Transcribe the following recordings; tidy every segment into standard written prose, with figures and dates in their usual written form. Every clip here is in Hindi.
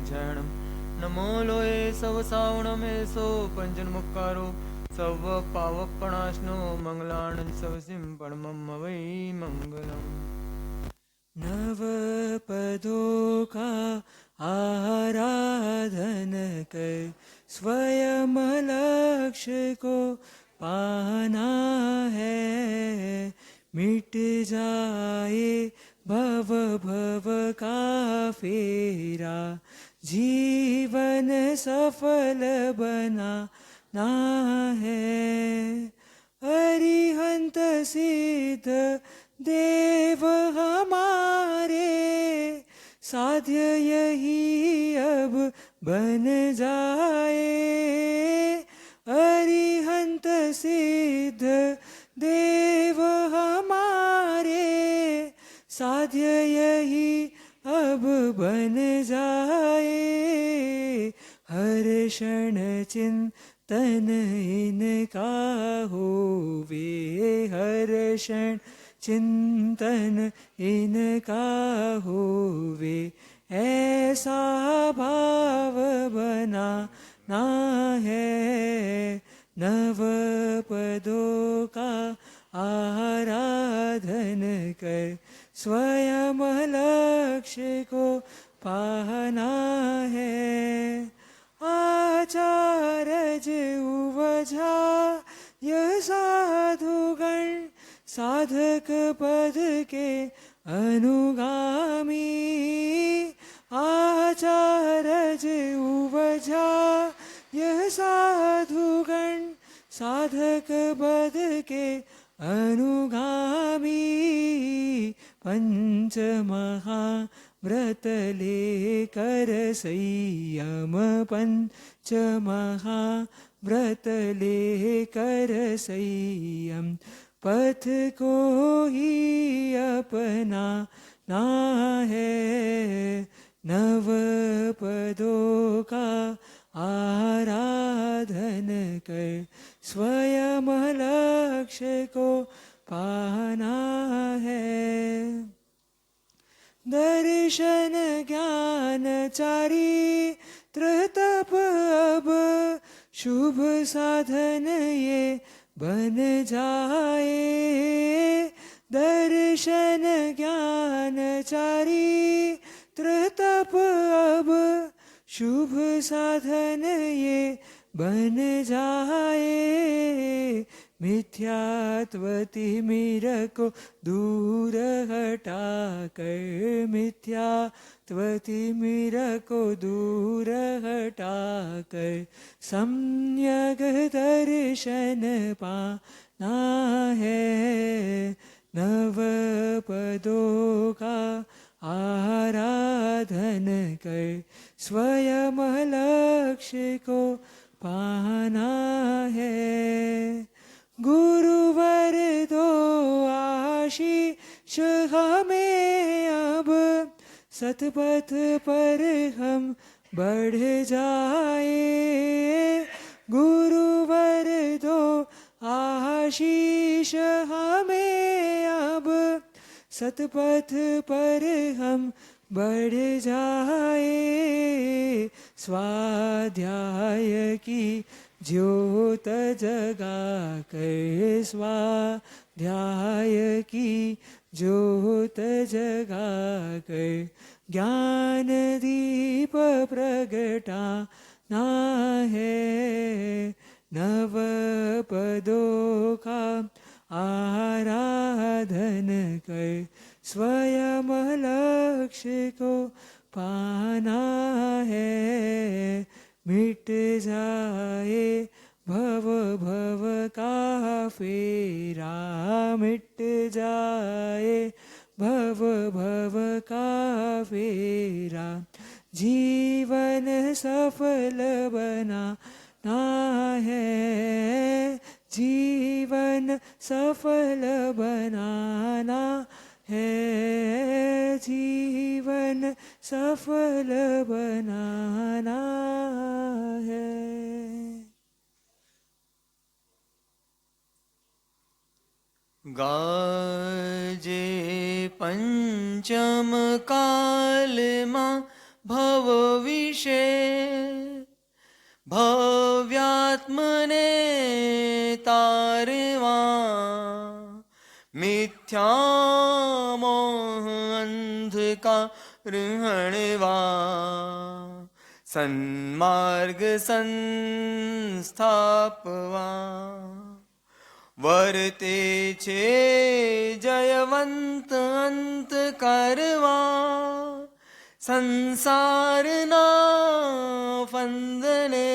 झरणम नमो लोए सव सावण में सो पंजन मुक्कारो सव पावपणाश्नो मंगलानंद सव सिंपण मम वै मंगलम। नव पदों का आराधन कर स्वयं लक्ष्य को पाना है। मिट जाए भव भव का फेरा जीवन सफल बनाना है। अरिहंत सिद्ध देव हमारे साध्य यही अब बन जाए। अरिहंत सिद्ध देव हमारे साध्य यही अब बन जाए। हर क्षण चिंतन इनका होवे, हर क्षण चिंतन इनका होवे। ऐसा भाव बनाना है। नव पदों का आराधन कर स्वयं लक्ष्य को पाना है। आचार्य उवझा यह साधुगण साधक पद के अनुगामी। आचार्य उवझा यह साधुगण साधक पद के अनुगामी। पंच महाव्रत लेकर संयम, पंच महाव्रत लेकर संयम पथ को ही अपनाना है। नव पदों का आराधन कर स्वयं लक्ष्य को पाना है। दर्शन ज्ञान चारित्र तप अब शुभ साधन ये बन जाए। दर्शन ज्ञान चारित्र तप अब शुभ साधन ये बन जाए। मिथ्यात्वति मीर को दूर हटा कर, मिथ्यात्वति मीर को दूर हटा कर सम्यक दर्शन पाना है। नव पदों का आराधन कर स्वयं लक्ष्य को पाना है। गुरुवर दो आशीष हमें अब सतपथ पर हम बढ़ जाए। गुरुवर दो आशीष हमें अब सतपथ पर हम बढ़ जाए। स्वाध्याय की ज्योत जगा कर, स्वाध्याय की ज्योत जगा कर ज्ञान दीप प्रगटाना है। नव पदों का आराधन कर स्वयं लक्ष्य को पाना है। मिट जाए भव भव का फेरा, मिट जाए भव भव का फेरा जीवन सफल बनाना है। जीवन सफल बनाना है। जीवन सफल बनाना है। गाजे पंचम काल मां भव विषे भव्यात्मने तारवा मिथ्या मोह अंधकार हणवा सन्मार्ग संस्थापवा वर्ते छे जयवंत अंत करवा संसारना फंदने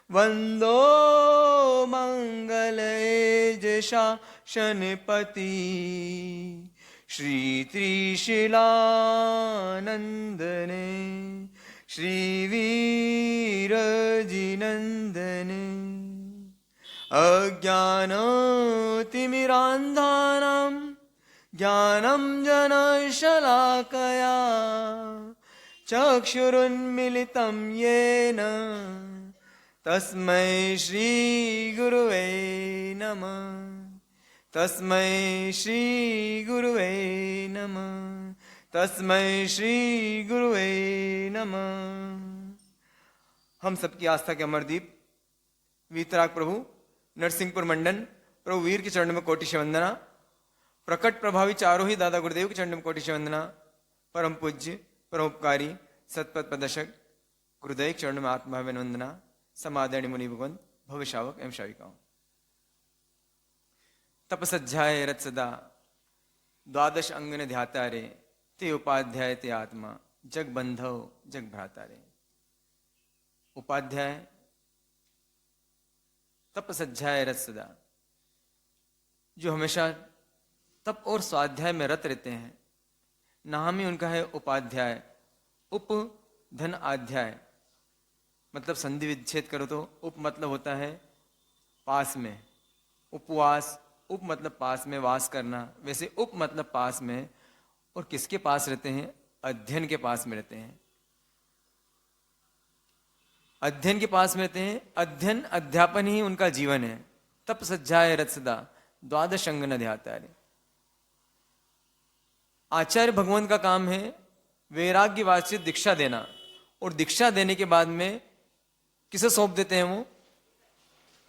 वंदो मंगलेज शासनपति श्री त्रिशिलानंदने श्री वीरजिनंदने अज्ञानतिमिरान्धानां ज्ञानं जनशलाकया चक्षुरुन्मिलितं येन तस्मै श्रीगुरुवे नमः तस्मै श्रीगुरुवे नमः तस्मै श्रीगुरुवे नमः। हम सबकी आस्था के अमरदीप वीतराग प्रभु नरसिंहपुर मंडन प्रभु वीर के चरण में कोटि से वंदना। प्रकट प्रभावी चारों ही दादा गुरुदेव के चरण में कोटि से वंदना। परम पूज्य परोपकारी सतपथ प्रदर्शक गुरुदेव के चरण में आत्मभाव वंदना। समादरणीय मुनि भगवंत भव्य शावक एवं शाविकाओं। तपसज्जाय रत सदा द्वादश अंग ने ध्याता रे ते उपाध्याय ते आत्मा जग बंधव जग भ्राता रे। उपाध्याय तपसज्जाय रत सदा, जो हमेशा तप और स्वाध्याय में रत रहते हैं। नाम ही उनका है उपाध्याय। उप धन आध्याय मतलब संधि विच्छेद करो तो उप मतलब होता है पास में। उपवास, उप मतलब पास में वास करना, वैसे उप मतलब पास में। और किसके पास रहते हैं? अध्ययन के पास में रहते हैं। अध्ययन के पास में रहते हैं। अध्ययन अध्यापन ही उनका जीवन है। तप सज्जाय रत सदा द्वादश अंग न ध्याता रे। आचार्य भगवान का काम है वैराग्य वाचित दीक्षा देना, और दीक्षा देने के बाद में किसे सौंप देते हैं? वो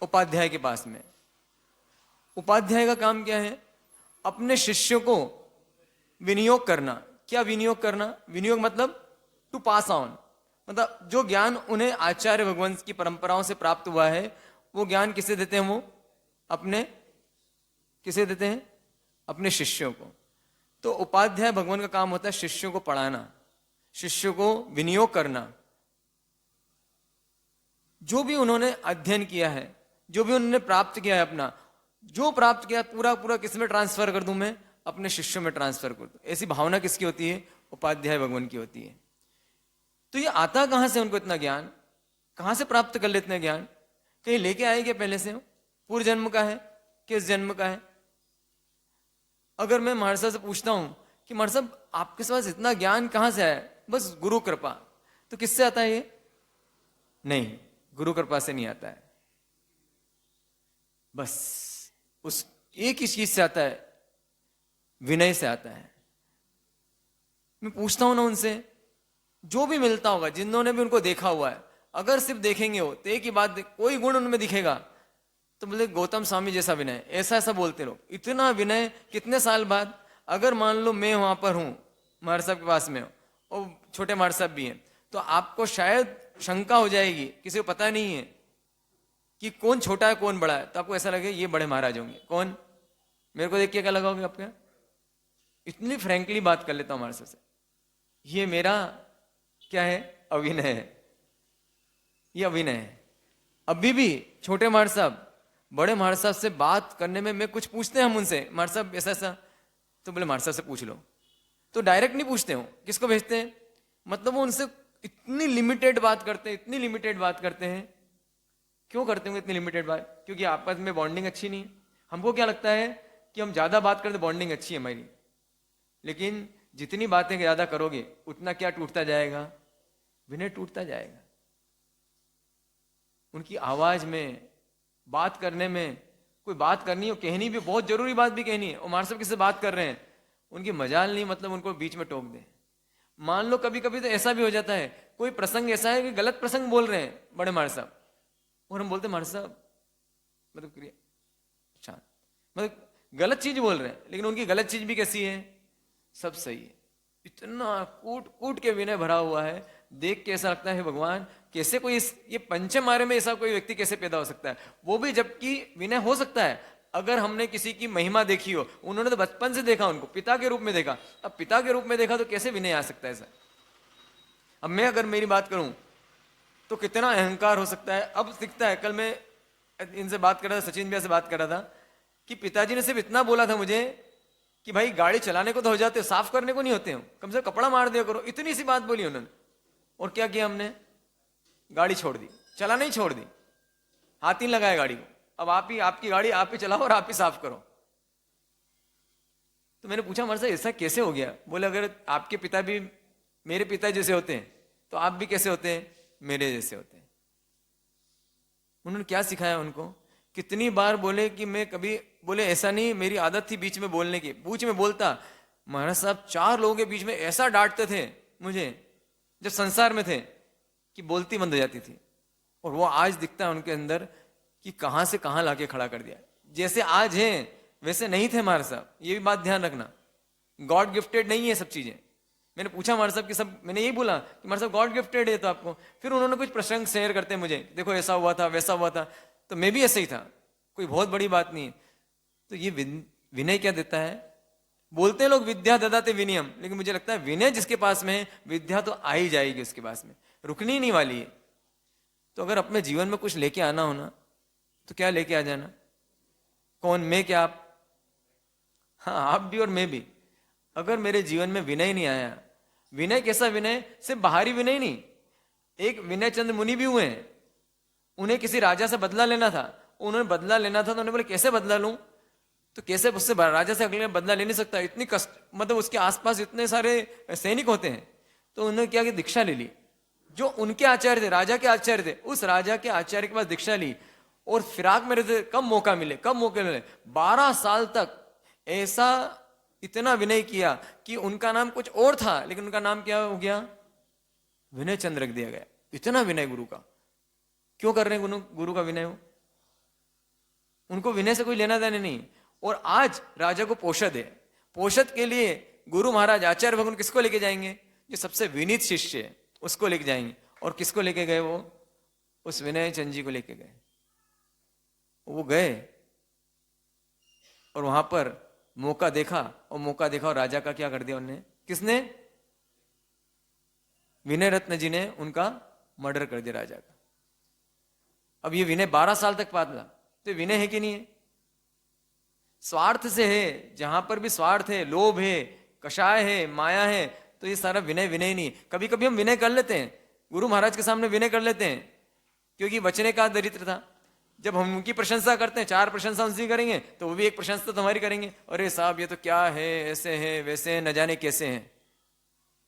उपाध्याय के पास में। उपाध्याय का काम क्या है? अपने शिष्यों को विनियोग करना। क्या विनियोग करना? विनियोग मतलब टू पास ऑन, मतलब जो ज्ञान उन्हें आचार्य भगवान की परंपराओं से प्राप्त हुआ है वो ज्ञान किसे देते हैं? वो अपने किसे देते हैं? अपने शिष्यों को। तो उपाध्याय भगवान का काम होता है शिष्यों को पढ़ाना, शिष्यों को विनियोग करना। जो भी उन्होंने अध्ययन किया है, जो भी उन्होंने प्राप्त किया है, अपना जो प्राप्त किया पूरा पूरा किस में ट्रांसफर कर दूं? मैं अपने शिष्यों में ट्रांसफर कर दूं। ऐसी भावना किसकी होती है? उपाध्याय भगवान की होती है। तो ये आता कहां से उनको इतना ज्ञान? कहां से प्राप्त कर लेते हैं ज्ञान? कहीं लेके आए क्या पहले से? पूर्व जन्म का है? किस जन्म का है? अगर मैं महाराज साहब से पूछता हूं कि महाराज साहब आपके पास इतना ज्ञान कहां से आया? बस गुरु कृपा। तो किससे आता है ये? नहीं, गुरु कृपा से नहीं आता है। बस उस एक ही चीज से आता है, विनय से आता है। मैं पूछता हूं ना उनसे, जो भी मिलता होगा, जिन्होंने भी उनको देखा हुआ है, अगर सिर्फ देखेंगे हो तो एक ही बात, कोई गुण उनमें दिखेगा तो बोले गौतम स्वामी जैसा विनय। ऐसा ऐसा बोलते लोग। इतना विनय कितने साल बाद? अगर मान लो मैं वहां पर हूं, महाराज साहब के पास में और छोटे महाराज साहब भी हैं, तो आपको शायद शंका हो जाएगी, किसी को पता नहीं है कि कौन छोटा है कौन बड़ा है। तो आपको ऐसा लगे ये बड़े महाराज होंगे। कौन? मेरे को देख के क्या लगाओगे आपका? इतनी फ्रैंकली बात कर लेता हूं महाराज साहब से। ये मेरा क्या है? अभिनय है। ये अभिनय है। अभी भी छोटे महाराज साहब बड़े महाराज साहब से बात करने में, मैं कुछ पूछते हैं हम उनसे, महाराज साहब ऐसा ऐसा, तो बोले महाराज साहब से पूछ लो। तो डायरेक्ट नहीं पूछते हो, किसको भेजते हैं? मतलब वो उनसे इतनी लिमिटेड बात करते हैं, इतनी लिमिटेड बात करते हैं। क्यों करते होंगे इतनी लिमिटेड बात? क्योंकि आपस में बॉन्डिंग अच्छी नहीं है। हमको क्या लगता है कि हम ज्यादा बात करते बॉन्डिंग अच्छी है हमारी, लेकिन जितनी बातें ज्यादा करोगे उतना क्या टूटता जाएगा? विनय टूटता जाएगा। उनकी आवाज में, बात करने में, कोई बात करनी हो, कहनी भी, बहुत जरूरी बात भी कहनी है, और महाराज साहब किससे बात कर रहे हैं, उनकी मजाल नहीं, मतलब उनको बीच में टोक दे। मान लो कभी कभी तो ऐसा भी हो जाता है, कोई प्रसंग ऐसा है कि गलत प्रसंग बोल रहे हैं बड़े महाराज साहब, और हम बोलते महाराज साहब मतलब क्रिया शांत, मतलब गलत चीज बोल रहे हैं, लेकिन उनकी गलत चीज भी कैसी है, सब सही है। इतना कूट कूट के विनय भरा हुआ है, देख के ऐसा लगता है भगवान कैसे कोई ये पंचे मारे में ऐसा कोई व्यक्ति कैसे पैदा हो सकता है, वो भी जबकि विनय हो सकता है अगर हमने किसी की महिमा देखी हो, उन्होंने तो बचपन से देखा, उनको पिता के रूप में देखा, अब पिता के रूप में देखा तो कैसे विनय आ सकता है ऐसा। अब मैं अगर मेरी बात करूं तो कितना अहंकार हो सकता है, अब दिखता है। कल मैं इनसे बात कर रहा था, सचिन भैया से बात कर रहा था कि पिताजी ने सिर्फ इतना बोला था मुझे कि भाई गाड़ी चलाने को तो हो जाते हो, साफ करने को नहीं होते हो, कम से कम कपड़ा मार दिया करो, इतनी सी बात बोली उन्होंने। और क्या किया हमने, गाड़ी छोड़ दी, चलाना ही छोड़ दी, हाथ ही लगाया गाड़ी को, अब आप ही, आपकी गाड़ी आप ही चलाओ और आप ही साफ करो। तो मैंने पूछा हमारे साथ ऐसा कैसे हो गया, बोले अगर आपके पिता भी मेरे पिता जैसे होते हैं तो आप भी कैसे होते हैं, मेरे जैसे होते हैं। उन्होंने क्या सिखाया उनको, कितनी बार बोले कि मैं कभी, बोले ऐसा नहीं, मेरी आदत थी बीच में बोलने की, बीच में बोलता। महाराज साहब 4 लोगों के बीच में ऐसा डांटते थे मुझे जब संसार में थे कि बोलती बंद हो जाती थी, और वो आज दिखता है उनके अंदर कि कहां से कहां लाके खड़ा कर दिया। जैसे आज हैं वैसे नहीं थे महाराज साहब, ये भी बात ध्यान रखना, गॉड गिफ्टेड नहीं है सब चीजें। मैंने पूछा महाराज साहब कि सब, मैंने यही बोला कि महाराज साहब गॉड गिफ्टेड है तो आपको, फिर उन्होंने कुछ प्रसंग शेयर करते मुझे, देखो ऐसा हुआ था वैसा हुआ था, तो मैं भी ऐसे ही था, कोई बहुत बड़ी बात नहीं है। तो ये विनय क्या देता है, बोलते हैं लोग विद्या ददाते विनयम, लेकिन मुझे लगता है विनय जिसके पास में है, विद्या तो आ ही जाएगी उसके पास में, रुकनी नहीं वाली है। तो अगर अपने जीवन में कुछ लेके आना हो ना, तो क्या लेके आ जाना, कौन, मैं क्या आप, हाँ आप भी और मैं भी। अगर मेरे जीवन में विनय नहीं आया, विनय कैसा विनय, सिर्फ बाहरी विनय नहीं, एक विनय चंद्र मुनि भी हुए हैं, उन्हें किसी राजा से बदला लेना था, उन्होंने बदला लेना था तो उन्होंने बोले कैसे बदला लूं, तो कैसे उससे राजा से अगले बदला ले नहीं सकता, इतनी कष्ट, मतलब उसके आसपास इतने सारे सैनिक होते हैं। तो उन्होंने क्या कि दीक्षा ले ली, जो उनके आचार्य थे, राजा के आचार्य थे, उस राजा के आचार्य के पास दीक्षा ली, और फिराक में रहते, कब मौका मिले, कब मौके मिले, 12 साल तक ऐसा इतना विनय किया कि उनका नाम कुछ और था, लेकिन उनका नाम क्या हो गया, विनय चंद्र रख दिया गया। इतना विनय गुरु का, क्यों कर रहे हैं गुरु का विनय, उनको विनय से कोई लेना देना नहीं। और आज राजा को पोषद है, पोषद के लिए गुरु महाराज आचार्य भगवान किसको लेके जाएंगे, जो सबसे विनीत शिष्य है उसको लेके जाएंगे। और किसको लेके गए, वो उस विनय चंद जी को लेके गए। वो गए और वहां पर मौका देखा, और राजा का क्या कर दिया उन्होंने, किसने, विनय रत्न जी ने उनका मर्डर कर दिया राजा का। अब ये विनय 12 साल तक पाला, तो विनय है कि नहीं है, स्वार्थ से है, जहां पर भी स्वार्थ है, लोभ है, कषाय है, माया है, तो ये सारा विनय विनय नहीं। कभी कभी हम विनय कर लेते हैं, गुरु महाराज के सामने विनय कर लेते हैं, क्योंकि बचने का दरिद्र था। जब हम उनकी प्रशंसा करते हैं, 4 प्रशंसा उनसे करेंगे तो वो भी एक प्रशंसा तो तुम्हारी करेंगे, अरे साहब ये तो क्या है, ऐसे है वैसे है, न जाने कैसे हैं।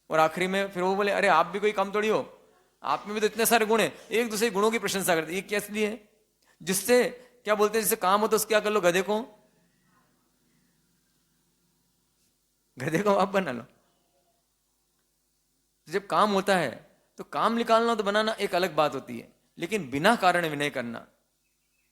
और आखिरी में फिर वो बोले अरे आप भी कोई कम थोड़ी हो, आप में भी तो इतने सारे गुण हैं, एक दूसरे गुणों की प्रशंसा करते। ये क्या इसलिए है, जिससे क्या बोलते हैं, जिससे काम हो तो उसके क्या कर लो, गधे को आप बना लो। जब काम होता है तो काम निकालना तो बनाना एक अलग बात होती है, लेकिन बिना कारण विनय करना,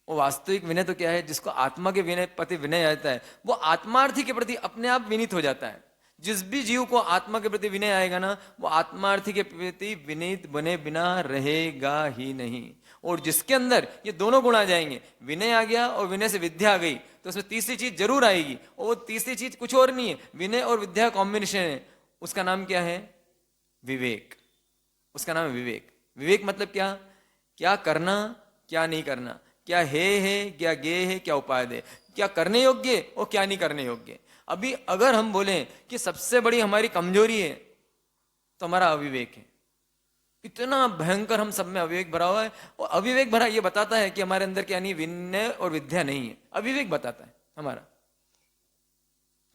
वो वास्तविक विनय तो क्या है, जिसको आत्मा के विनय प्रति विनय आता है, वो आत्मार्थी के प्रति अपने आप विनीत हो जाता है। जिस भी जीव को आत्मा के प्रति विनय आएगा ना, वो आत्मार्थी के प्रति विनीत बने बिना रहेगा ही नहीं। और जिसके अंदर ये दोनों गुण आ जाएंगे, विनय आ गया और विनय से विद्या आ गई, तो उसमें तीसरी चीज जरूर आएगी, और वो तीसरी चीज कुछ और नहीं है, विनय और विद्या कॉम्बिनेशन है। उसका नाम क्या है, विवेक। उसका नाम है विवेक। विवेक मतलब क्या, क्या करना क्या नहीं करना, क्या है क्या गे है, क्या उपाय दे, क्या करने योग्य और क्या नहीं करने योग्य। अभी अगर हम बोलें कि सबसे बड़ी हमारी कमजोरी है तो हमारा अविवेक है। इतना भयंकर हम सब में अविवेक भरा हुआ है, और अविवेक भरा ये बताता है कि हमारे अंदर क्या नहीं, विनय और विद्या नहीं है। अविवेक बताता है हमारा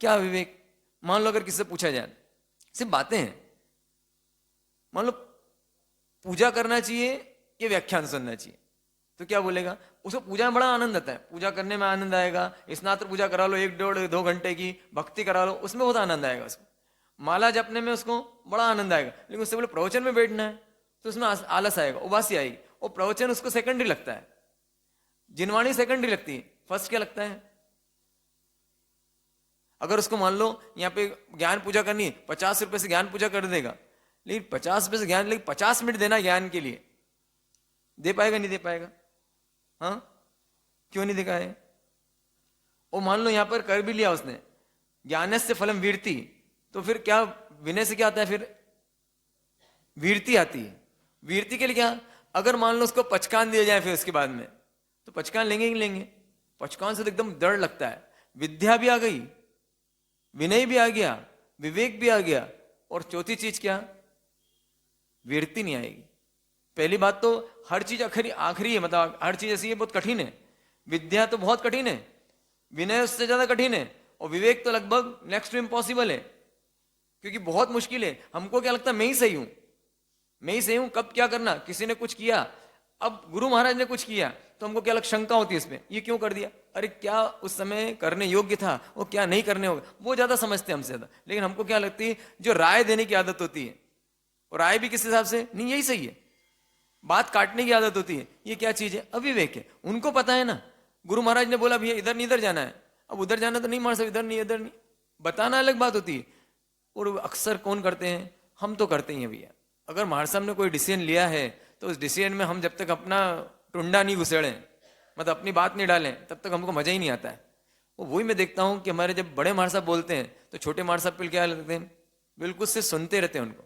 क्या अविवेक। मान लो अगर किसी से पूछा जाए, सिर्फ बातें हैं, मान लो पूजा करना चाहिए कि व्याख्यान सुनना चाहिए, तो क्या बोलेगा, उसको पूजा में बड़ा आनंद आता है, पूजा करने में आनंद आएगा, स्नात्र पूजा करा लो 1-1.5-2 घंटे की, भक्ति करा लो, उसमें बहुत आनंद आएगा उसको। माला जपने में उसको बड़ा आनंद आएगा, लेकिन उससे बोले प्रवचन में बैठना है तो उसमें आलस आएगा, उबासी आएगी, और प्रवचन उसको सेकेंडरी लगता है, जिनवाणी सेकेंडरी लगती है, फर्स्ट क्या लगता है? अगर उसको मान लो यहाँ पे ज्ञान पूजा करनी है, 50 रुपए से ज्ञान पूजा कर देगा, लेकिन 50 रुपए से ज्ञान, लेकिन 50 मिनट देना ज्ञान के लिए, दे पाएगा नहीं दे पाएगा? हाँ, क्यों नहीं देखा है? और मान लो यहां पर कर भी लिया उसने, ज्ञानस्य फलम वीरति, तो फिर क्या विनय से क्या आता है? फिर वीरति आती है। वीरति के लिए क्या? अगर मान लो उसको पचकान दिया जाए फिर उसके बाद में, तो पचकान लेंगे ही लेंगे। पचकान से तो एकदम डर लगता है। विद्या भी आ गई, विनय भी आ गया, विवेक भी आ गया, और चौथी चीज क्या? वीरति नहीं आएगी। पहली बात तो हर चीज आखिरी है, मतलब हर चीज ऐसी है बहुत कठिन है। विद्या तो बहुत कठिन है, विनय उससे ज्यादा कठिन है, और विवेक तो लगभग नेक्स्ट टू इम्पॉसिबल है, क्योंकि बहुत मुश्किल है। हमको क्या लगता है मैं ही सही हूं, मैं ही सही हूं, कब क्या करना, किसी ने कुछ किया, अब गुरु महाराज ने कुछ किया तो हमको क्या शंका होती है इसमें, ये क्यों कर दिया, अरे क्या उस समय करने योग्य था, वो क्या नहीं करने होगा, वो ज्यादा समझते हैं हमसे ज्यादा। लेकिन हमको क्या लगती है, जो राय देने की आदत होती है, और राय भी किस हिसाब से, नहीं यही सही है, बात काटने की आदत होती है, ये क्या चीज है, अविवेक है। उनको पता है ना, गुरु महाराज ने बोला भैया इधर नहीं इधर जाना है, अब उधर जाना तो नहीं मार सकते, इधर नहीं इधर नहीं, बताना अलग बात होती है। और अक्सर कौन करते हैं, हम तो करते ही हैं भैया। अगर महाराज साहब ने कोई डिसीजन लिया है तो उस डिसीजन में हम जब तक अपना टुंडा नहीं घुसेड़ें, मतलब अपनी बात नहीं डालें, तब तक हमको मजा ही नहीं आता है। वही मैं देखता हूँ कि हमारे जब बड़े महाराज साहब बोलते हैं तो छोटे महाराज साहब क्या लगते हैं, बिल्कुल से सुनते रहते हैं, उनको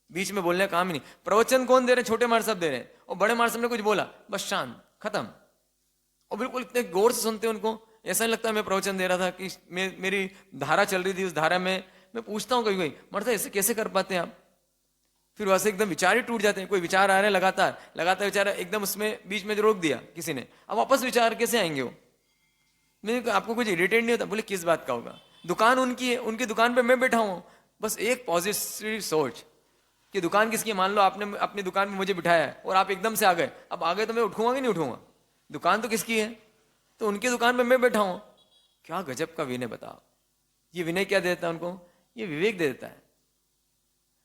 बीच में बोलने का काम ही नहीं। प्रवचन कौन दे रहे हैं, छोटे महाराज साहब दे रहे हैं, और बड़े महाराज साहब ने कुछ बोला बस शांत खत्म, और बिल्कुल इतने गौर से सुनते हैं उनको। ऐसा नहीं लगता मैं प्रवचन दे रहा था कि मेरी धारा चल रही थी, उस धारा में मैं पूछता हूँ कभी कभी, महाराज ऐसे कैसे कर पाते हैं आप? फिर वैसे एकदम विचार ही टूट जाते हैं। कोई विचार आ रहे हैं लगातार लगातार विचार, एकदम उसमें बीच में रोक दिया किसी ने, अब वापस विचार कैसे आएंगे वो? मैंने आपको कुछ इरिटेट नहीं होता? बोले किस बात का होगा, दुकान उनकी है, उनकी दुकान पे मैं बैठा हूँ, बस एक पॉजिटिव सोच कि दुकान किसकी है। मान लो आपने अपनी दुकान में मुझे बिठाया है और आप एकदम से आ गए, अब आगे तो मैं उठूंगा कि नहीं उठूंगा? दुकान तो किसकी है, तो उनकी दुकान में मैं बैठा हूं। क्या गजब का विनय बताओ। ये विनय क्या देता है उनको, ये विवेक दे देता है।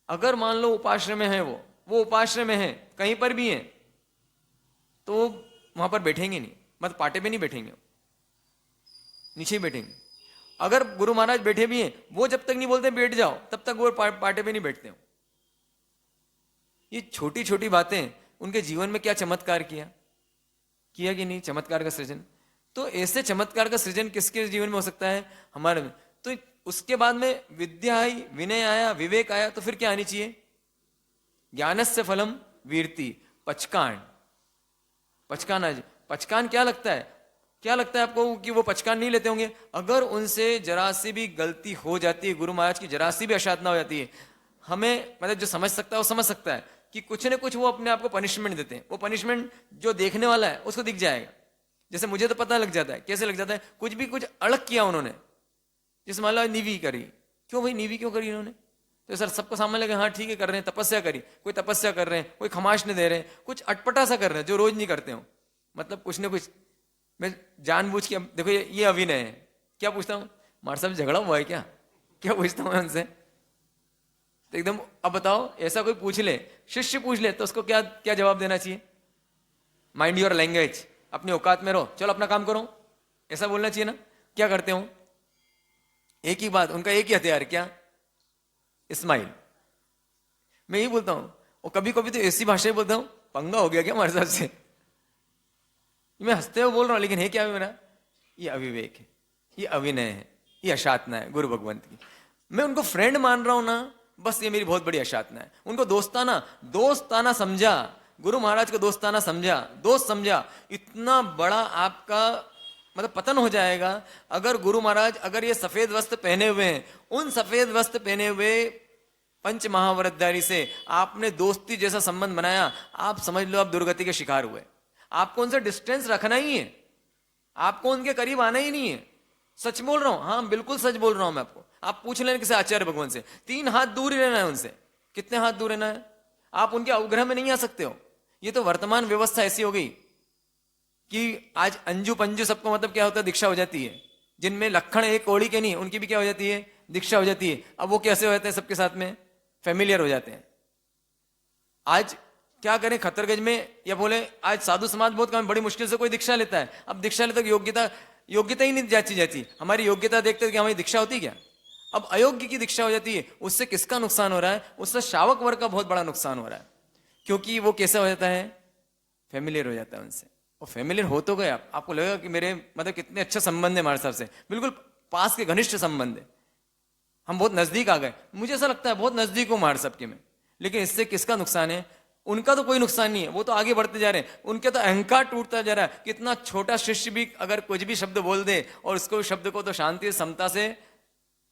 अगर मान लो उपाश्रय में है, वो उपाश्रय में है, कहीं पर भी है, तो वहां पर बैठेंगे नहीं, मतलब पाटे पे नहीं बैठेंगे, नीचे ही बैठेंगे। अगर गुरु महाराज बैठे भी हैं, वो जब तक नहीं बोलते बैठ जाओ, तब तक वो पाटे पे नहीं बैठते हो। ये छोटी छोटी बातें उनके जीवन में क्या चमत्कार किया कि नहीं, चमत्कार का सृजन। तो ऐसे चमत्कार का सृजन किसके जीवन में हो सकता है, हमारे में। तो उसके बाद में विद्या आई, विनय आया, विवेक आया, तो फिर क्या आनी चाहिए, ज्ञानस्य फलम वीरति, पचकान। पचकान आज, पचकान क्या लगता है, क्या लगता है आपको कि वो पचकान नहीं लेते होंगे? अगर उनसे जरा सी भी गलती हो जाती है, गुरु महाराज की जरा सी भी अशाधना हो जाती है, हमें मतलब जो समझ सकता है वो समझ सकता है कि कुछ न कुछ वो अपने आप को पनिशमेंट देते हैं। वो पनिशमेंट जो देखने वाला है उसको दिख जाएगा। जैसे मुझे तो पता लग जाता है, कैसे लग जाता है, कुछ भी कुछ अलग किया उन्होंने, जैसे मान लो नीवी करी, क्यों भाई नीवी क्यों करी उन्होंने, तो सर सबको सामने लगे हाँ ठीक है कर रहे हैं, तपस्या करी, कोई तपस्या कर रहे हैं, कोई खमाश नहीं दे रहे हैं, कुछ अटपटा सा कर रहे हैं जो रोज नहीं करते हो, मतलब कुछ ना कुछ। मैं जानबूझ के, देखो ये अभिनय है। क्या पूछता हूँ, मार साहब झगड़ा हुआ है क्या पूछता हूँ उनसे, तो एकदम अब बताओ, ऐसा कोई पूछ ले, शिष्य पूछ ले, तो उसको क्या क्या जवाब देना चाहिए, माइंड योर लैंग्वेज, अपनी औकात में रहो, चलो अपना काम करो, ऐसा बोलना चाहिए ना। क्या करते हो, एक ही बात, उनका एक ही हथियार, क्या, स्माइल। मैं यही बोलता हूं, और कभी कभी तो ऐसी भाषा ही बोलता हूं, पंगा हो गया क्या हमारे साथ से, मैं हंसते हुए बोल रहा हूं, लेकिन है क्या मेरा, ये अविवेक है, ये अविनय है, ये अशातना है गुरु भगवंत की। मैं उनको फ्रेंड मान रहा हूं ना, बस ये मेरी बहुत बड़ी अशातना है। उनको दोस्ताना समझा, गुरु महाराज को दोस्ताना समझा, दोस्त समझा, इतना बड़ा आपका मतलब पतन हो जाएगा। अगर गुरु महाराज अगर ये सफेद वस्त्र पहने हुए हैं, उन सफेद वस्त्र पहने हुए पंच महाव्रतधारी से आपने दोस्ती जैसा संबंध बनाया, आप समझ लो आप दुर्गति के शिकार हुए। आपको उनसे डिस्टेंस रखना ही है, आपको उनके करीब आना ही नहीं है। सच बोल रहा हूं, हाँ बिल्कुल सच बोल रहा हूं मैं आपको। आप पूछ लें किसी आचार्य भगवान से, 3 हाथ दूर ही रहना है उनसे। कितने हाथ दूर रहना है, आप उनके अवग्रह में नहीं आ सकते हो। ये तो वर्तमान व्यवस्था ऐसी हो गई कि आज अंजू पंजू सबको मतलब क्या होता है, दीक्षा हो जाती है। जिनमें लक्षण एक कौड़ी के नहीं, उनकी भी क्या हो जाती है, दीक्षा हो जाती है। अब वो कैसे हो जाते हैं सबके साथ में, फेमिलियर हो जाते हैं। आज क्या करें खतरगंज में, या बोले आज साधु समाज बहुत कम, बड़ी मुश्किल से कोई दीक्षा लेता है। अब दीक्षा लेता योग्यता ही नहीं जाती। हमारी योग्यता देखते कि हमारी दीक्षा होती क्या। अब अयोग्य की दीक्षा हो जाती है, उससे किसका नुकसान हो रहा है, उससे श्रावक वर्ग का बहुत बड़ा नुकसान हो रहा है। क्योंकि वो कैसा हो जाता है, फेमिलियर हो जाता है उनसे। और फेमिलियर हो तो गए आपको लगेगा कि मेरे मतलब कितने अच्छे संबंध है हमारे साहब से, बिल्कुल पास के घनिष्ठ संबंध है, हम बहुत नजदीक आ गए। मुझे ऐसा लगता है बहुत नजदीक हूं हमारे सबके में। लेकिन इससे किसका नुकसान है, उनका तो कोई नुकसान नहीं है, वो तो आगे बढ़ते जा रहे हैं। उनके तो अहंकार टूटता जा रहा है। कितना छोटा शिष्य भी अगर कुछ भी शब्द बोल दे और उसको शब्द को तो शांति समता से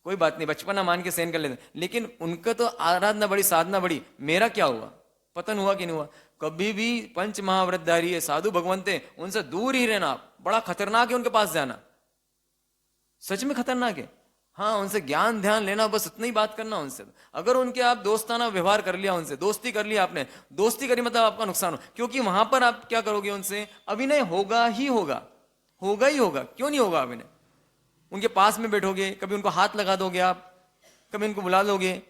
कोई बात नहीं, बचपना मान के सहन कर लेते, लेकिन उनका तो आराधना बड़ी, साधना बड़ी, मेरा क्या हुआ, पतन हुआ कि नहीं हुआ। कभी भी पंच महाव्रतधारी है, साधु भगवंत है, उनसे दूर ही रहना। बड़ा खतरनाक है उनके पास जाना, सच में खतरनाक है। हाँ, उनसे ज्ञान ध्यान लेना, बस उतना ही बात करना उनसे। अगर उनके आप दोस्ताना व्यवहार कर लिया, उनसे दोस्ती कर लिया आपने, दोस्ती करी मतलब आपका नुकसान हो। क्योंकि वहां पर आप क्या करोगे, उनसे अभिनय होगा ही होगा, होगा ही होगा। क्यों नहीं होगा अभिनय, उनके पास में बैठोगे, कभी उनको हाथ लगा दोगे आप, कभी उनको बुला लोगे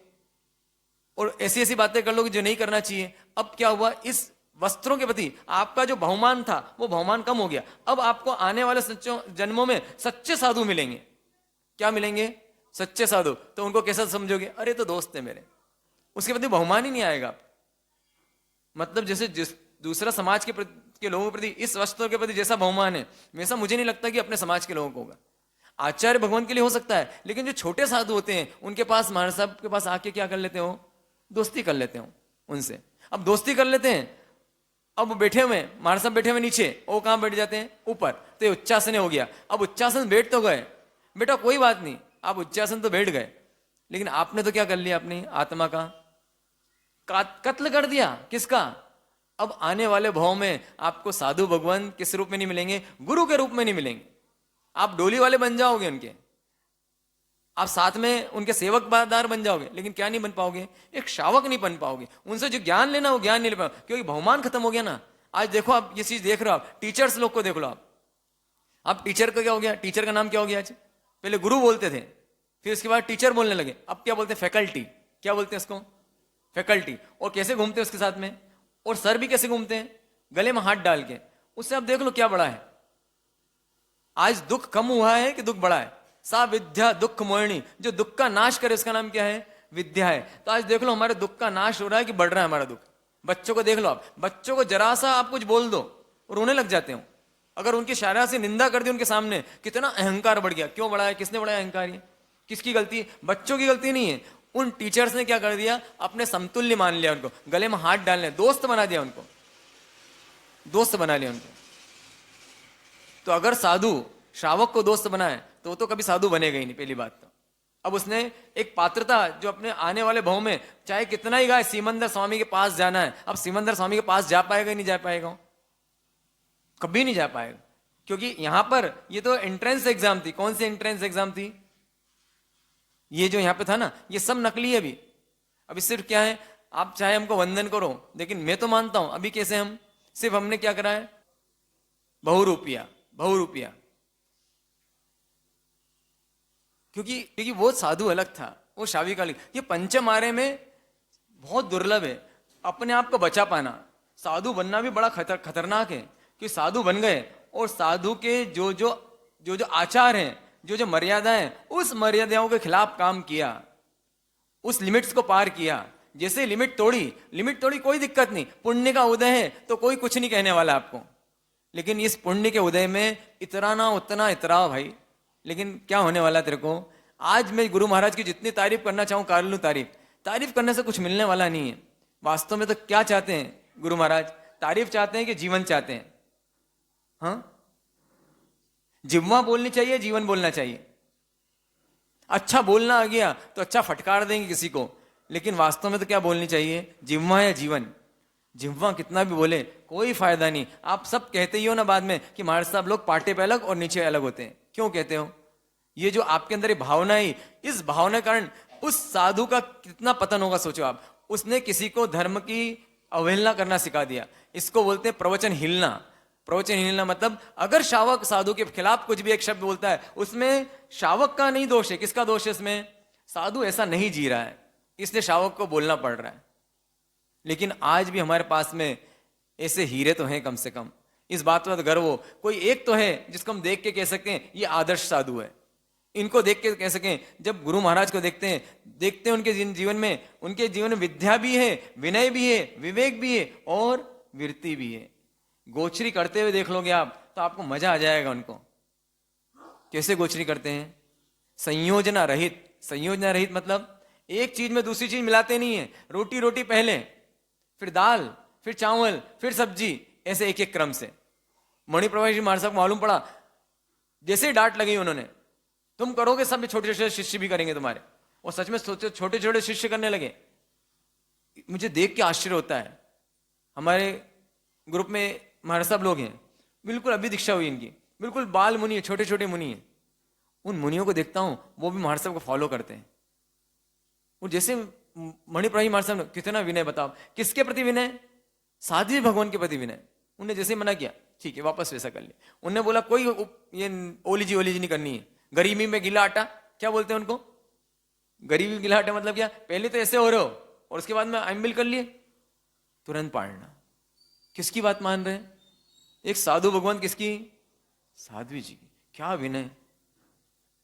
और ऐसी ऐसी बातें कर लोगे जो नहीं करना चाहिए। अब क्या हुआ, इस वस्त्रों के प्रति आपका जो बहुमान था वो बहुमान कम हो गया। अब आपको आने वाले सच्चों जन्मों में सच्चे साधु मिलेंगे। क्या मिलेंगे, सच्चे साधु। तो उनको कैसा समझोगे, अरे तो दोस्त है मेरे, उसके प्रति बहुमान ही नहीं आएगा आप। मतलब जैसे जिस दूसरा समाज के लोगों के प्रति, इस वस्त्रों के प्रति जैसा बहुमान है, वैसा मुझे नहीं लगता कि अपने समाज के लोगों को होगा। आचार्य भगवान के लिए हो सकता है, लेकिन जो छोटे साधु होते हैं उनके पास, महाराज साहब के पास आके क्या कर लेते हो, दोस्ती कर लेते हो उनसे। अब दोस्ती कर लेते हैं, अब बैठे हुए महाराज साहब बैठे हुए नीचे, वो कहां बैठ जाते हैं, ऊपर। तो ये उच्चासन हो गया। अब उच्चासन बैठ तो गए, बेटा कोई बात नहीं, आप उच्चासन तो बैठ गए, लेकिन आपने तो क्या कर लिया, अपनी आत्मा का कत्ल कर दिया। किसका, अब आने वाले भाव में आपको साधु भगवान किस रूप में नहीं मिलेंगे, गुरु के रूप में नहीं मिलेंगे। आप डोली वाले बन जाओगे उनके, आप साथ में उनके सेवकदार बन जाओगे, लेकिन क्या नहीं बन पाओगे, एक श्रावक नहीं बन पाओगे। उनसे जो ज्ञान लेना वो ज्ञान नहीं ले पाओगे, क्योंकि बहुमान खत्म हो गया ना। आज देखो आप ये चीज देख रहे हो, आप टीचर्स लोग को देख लो आप टीचर का क्या हो गया, टीचर का नाम क्या हो गया आज। पहले गुरु बोलते थे, फिर उसके बाद टीचर बोलने लगे, अब क्या बोलते हैं, फैकल्टी। क्या बोलते हैं उसको, फैकल्टी। और कैसे घूमते हैं उसके साथ में, और सर भी कैसे घूमते हैं, गले में हाथ डाल के। उससे आप देख लो क्या बड़ा है। आज दुख कम हुआ है कि दुख बढ़ा है। सा विद्या दुख मोहिनी, जो दुख का नाश करे उसका नाम क्या है, विद्या है। तो आज देख लो हमारे दुख का नाश हो रहा है कि बढ़ रहा है हमारा दुख। बच्चों को देख लो आप, बच्चों को जरा सा आप कुछ बोल दो और रोने लग जाते हो। अगर उनकी शायरा से निंदा कर दी उनके सामने, कितना अहंकार बढ़ गया। क्यों बढ़ा है, किसने बढ़ाया अहंकार, ये किसकी गलती, बच्चों की गलती नहीं है। उन टीचर्स ने क्या कर दिया, अपने समतुल्य मान लिया उनको, गले में हाथ डालने, दोस्त बना दिया उनको, दोस्त बना लिया उनको। तो अगर साधु श्रावक को दोस्त बनाए तो कभी साधु बनेगा ही नहीं, पहली बात तो। अब उसने एक पात्रता जो अपने आने वाले भाव में, चाहे कितना ही गाय सिमंदर स्वामी के पास जाना है, अब सिमंदर स्वामी के पास जा पाएगा नहीं जा पाएगा, कभी नहीं जा पाएगा। क्योंकि यहां पर ये तो एंट्रेंस एग्जाम थी। कौन सी एंट्रेंस एग्जाम थी, ये जो यहां पे था ना, ये सब नकली है अभी। अभी सिर्फ क्या है, आप चाहे हमको वंदन करो, लेकिन मैं तो मानता हूं अभी कैसे हम सिर्फ हमने क्या करा है, बहुरूपिया, बहुरूपिया। क्योंकि वो साधु अलग था, वो शावी का अलग। ये पंचमारे में बहुत दुर्लभ है अपने आप को बचा पाना। साधु बनना भी बड़ा खतरनाक है, कि साधु बन गए और साधु के जो आचार हैं, जो मर्यादा है, उस मर्यादाओं के खिलाफ काम किया, उस लिमिट्स को पार किया। जैसे लिमिट तोड़ी कोई दिक्कत नहीं, पुण्य का उदय है तो कोई कुछ नहीं कहने वाला आपको। लेकिन इस पुण्य के उदय में इतराना उतना इतराओ भाई, लेकिन क्या होने वाला तेरे को। आज मैं गुरु महाराज की जितनी तारीफ करना चाहूं कर लूं, तारीफ करने से कुछ मिलने वाला नहीं है। वास्तव में तो क्या चाहते हैं गुरु महाराज, तारीफ चाहते हैं कि जीवन चाहते हैं। हाँ, जिह्वा बोलनी चाहिए, जीवन बोलना चाहिए। अच्छा बोलना आ गया तो अच्छा फटकार देंगे किसी को, लेकिन वास्तव में तो क्या बोलनी चाहिए, जिह्वा या जीवन। जिह्वा कितना भी बोले कोई फायदा नहीं। आप सब कहते ही हो ना बाद में कि महाराज साहब लोग पाटे पे अलग और नीचे अलग होते हैं। क्यों कहते हो, ये जो आपके अंदर ये भावना है, इस भावना के कारण उस साधु का कितना पतन होगा सोचो आप। उसने किसी को धर्म की अवहेलना करना सिखा दिया। इसको बोलते हैं प्रवचन हिलना। प्रवचन हिलना मतलब अगर शावक साधु के खिलाफ कुछ भी एक शब्द बोलता है, उसमें शावक का नहीं दोष है, किसका दोष है इसमें, साधु ऐसा नहीं जी रहा है, इसलिए शावक को बोलना पड़ रहा है। लेकिन आज भी हमारे पास में ऐसे हीरे तो हैं, कम से कम इस बात पर गर्व हो। कोई एक तो है जिसको हम देख के कह सकते हैं ये आदर्श साधु है। इनको देख के कह सकें, जब गुरु महाराज को देखते हैं उनके जीवन में, उनके जीवन में विद्या भी है, विनय भी है, विवेक भी है और वीरती भी है। गोचरी करते हुए देख लोगे आप तो आपको मजा आ जाएगा उनको। कैसे गोचरी करते हैं? संयोजना रहित। संयोजना रहित मतलब एक चीज में दूसरी चीज मिलाते नहीं है। रोटी रोटी पहले, फिर दाल, फिर चावल, फिर सब्जी, ऐसे एक एक क्रम से। मणिप्रभा जी महाराज को मालूम पड़ा, जैसे ही डांट लगी उन्होंने, तुम करोगे सब छोटे छोटे शिष्य भी करेंगे तुम्हारे। और सच में सोचो, छोटे छोटे शिष्य करने लगे। मुझे देख के आश्चर्य होता है। हमारे ग्रुप में महाराज साहब लोग हैं, बिल्कुल अभी दीक्षा हुई इनकी, बिल्कुल बाल मुनि है, छोटे छोटे मुनि है। उन मुनियों को देखता हूं, वो भी महाराज साहब को फॉलो करते हैं। और जैसे मणिप्रभा महाराज साहब ने कितना विनय, बताओ किसके प्रति विनय? साध्वी भगवान के प्रति विनय। उन्हें जैसे मना किया, ठीक है वापस वैसा कर लिया। उन्होंने बोला कोई ये ओलीजी नहीं करनी है। गरीबी में गीला आटा, क्या बोलते हैं उनको? गरीबी में गीला आटा मतलब क्या? पहले तो ऐसे हो रहे हो और उसके बाद में अम्बिल कर लिए, तुरंत पाड़ना। किसकी बात मान रहे हैं? एक साधु भगवान किसकी? साध्वी जी की। क्या विनय!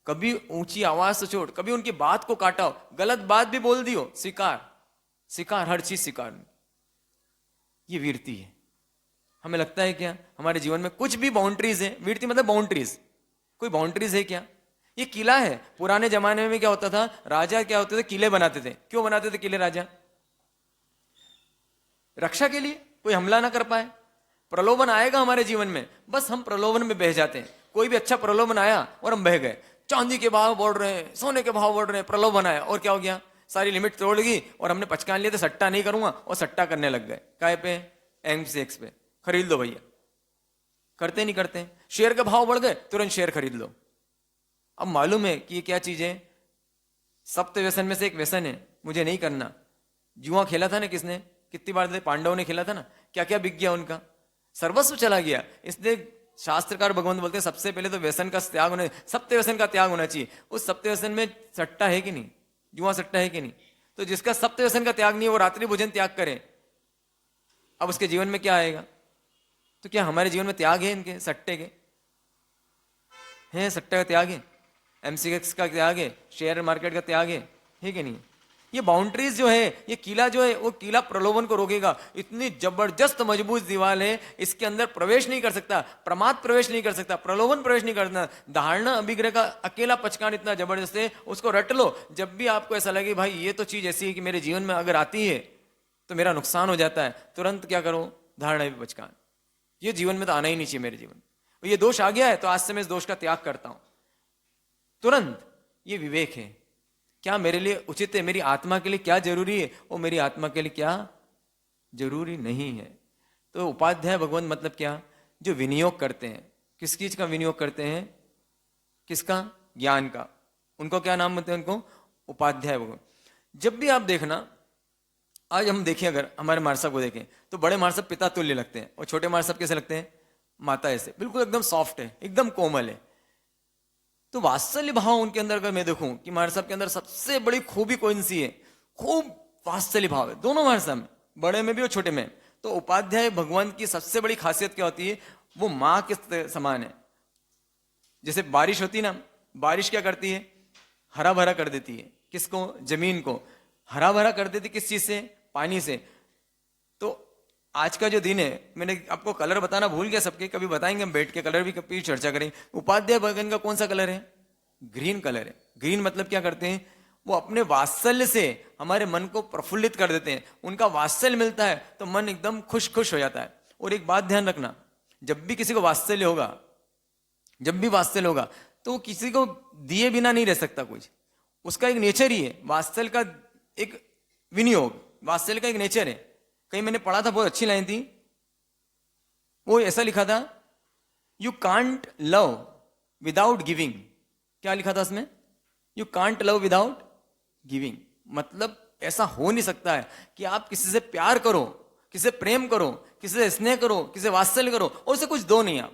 कभी ऊंची आवाज से छोड़, कभी उनकी बात को काटा, गलत बात भी बोल दियो, स्वीकार, स्वीकार, हर चीज स्वीकार। ये वीरती है। हमें लगता है क्या हमारे जीवन में कुछ भी बाउंड्रीज है? वीरती मतलब बाउंड्रीज। कोई बाउंड्रीज है क्या? ये किला है। पुराने जमाने में क्या होता था, राजा क्या होते थे, किले बनाते थे। क्यों बनाते थे किले राजा? रक्षा के लिए, कोई हमला ना कर पाए। प्रलोभन आएगा हमारे जीवन में, बस हम प्रलोभन में बह जाते हैं। कोई भी अच्छा प्रलोभन आया और हम बह गए। चांदी के भाव बढ़ रहे हैं, सोने के भाव बढ़ रहे हैं, प्रलोभन आया और क्या हो गया, सारी लिमिट तोड़ गई और हमने पचकान लिए थे सट्टा नहीं करूंगा और सट्टा करने लग गए। काय पे? एमसीएक्स पे। खरीद लो भैया। करते नहीं करते? शेयर के भाव बढ़ गए, तुरंत शेयर खरीद लो। अब मालूम है कि ये क्या चीज है? सप्त व्यसन में से एक व्यसन है, मुझे नहीं करना। जुआ खेला था ना किसने, कितनी बार पांडवों ने खेला था ना, क्या क्या बिक गया उनका, सर्वस्व चला गया। इसलिए शास्त्रकार भगवान बोलते हैं सबसे पहले तो व्यसन का त्याग होना, सप्त व्यसन का त्याग होना चाहिए। उस सप्त व्यसन में सट्टा है कि नहीं? जुआ सट्टा है कि नहीं? तो जिसका सप्त व्यसन का त्याग नहीं, वो रात्रि भोजन त्याग करे, अब उसके जीवन में क्या आएगा? तो क्या हमारे जीवन में त्याग है इनके सट्टे के? हैं सट्टे का त्याग है, एमसीएक्स का त्याग है, शेयर मार्केट का त्याग है कि नहीं? ये बाउंड्रीज जो है, ये किला जो है, वो किला प्रलोभन को रोकेगा। इतनी जबरदस्त मजबूत दीवार है, इसके अंदर प्रवेश नहीं कर सकता, प्रमाद प्रवेश नहीं कर सकता, प्रलोभन प्रवेश नहीं करना। धारणा अभिग्रह का अकेला पचकान इतना जबरदस्त है, उसको रट लो। जब भी आपको ऐसा लगे भाई ये तो चीज ऐसी है कि मेरे जीवन में अगर आती है तो मेरा नुकसान हो जाता है, तुरंत क्या करो? धारणा भी पचकान। ये जीवन में तो आना ही नहीं चाहिए मेरे जीवन में। ये दोष आ गया है तो आज से मैं इस दोष का त्याग करता हूं तुरंत। ये विवेक है। क्या मेरे लिए उचित है, मेरी आत्मा के लिए क्या जरूरी है, वो मेरी आत्मा के लिए क्या जरूरी नहीं है। तो उपाध्याय भगवान मतलब क्या? जो विनियोग करते हैं। किस चीज का विनियोग करते हैं? किसका? ज्ञान का। उनको क्या नाम बोलते हैं? उनको उपाध्याय भगवान। जब भी आप देखना, आज हम देखें, अगर हमारे महाराज साहब को देखें तो बड़े महाराज साहब पिता तुल्य लगते हैं और छोटे महाराज साहब कैसे लगते हैं? माता ऐसे, बिल्कुल एकदम सॉफ्ट है, एकदम कोमल है। तो वात्सल्य भाव उनके अंदर अगर मैं देखूं कि महाराज साहब के अंदर सबसे बड़ी खूबी कौन सी है? खूब वात्सल्य भाव है दोनों महाराज साहब में, बड़े में भी और छोटे में। तो उपाध्याय भगवान की सबसे बड़ी खासियत क्या होती है? वो माँ के समान है। जैसे बारिश होती ना, बारिश क्या करती है? हरा भरा कर देती है। किसको? जमीन को हरा भरा कर देती। किस चीज से? पानी से। तो आज का जो दिन है, मैंने आपको कलर बताना भूल गया सबके, कभी बताएंगे हम बैठ के, कलर भी कभी चर्चा करेंगे। उपाध्याय भगवान का कौन सा कलर है? ग्रीन कलर है। ग्रीन मतलब क्या करते हैं? वो अपने वात्सल्य से हमारे मन को प्रफुल्लित कर देते हैं। उनका वात्सल्य मिलता है तो मन एकदम खुश खुश हो जाता है। और एक बात ध्यान रखना, जब भी किसी को वात्सल्य होगा, जब भी वात्सल्य होगा तो किसी को दिए बिना नहीं रह सकता कुछ। उसका एक नेचर ही है वात्सल्य का, एक विनियोग वात्सल्य का एक नेचर है। कहीं मैंने पढ़ा था, बहुत अच्छी लाइन थी, वो ऐसा लिखा था, you can't love without giving. क्या लिखा था उसमें? You can't love without giving. मतलब ऐसा हो नहीं सकता है कि आप किसी से प्यार करो, किसी से प्रेम करो, किसी से स्नेह करो, किसी से वात्सल्य करो और उसे कुछ दो नहीं। आप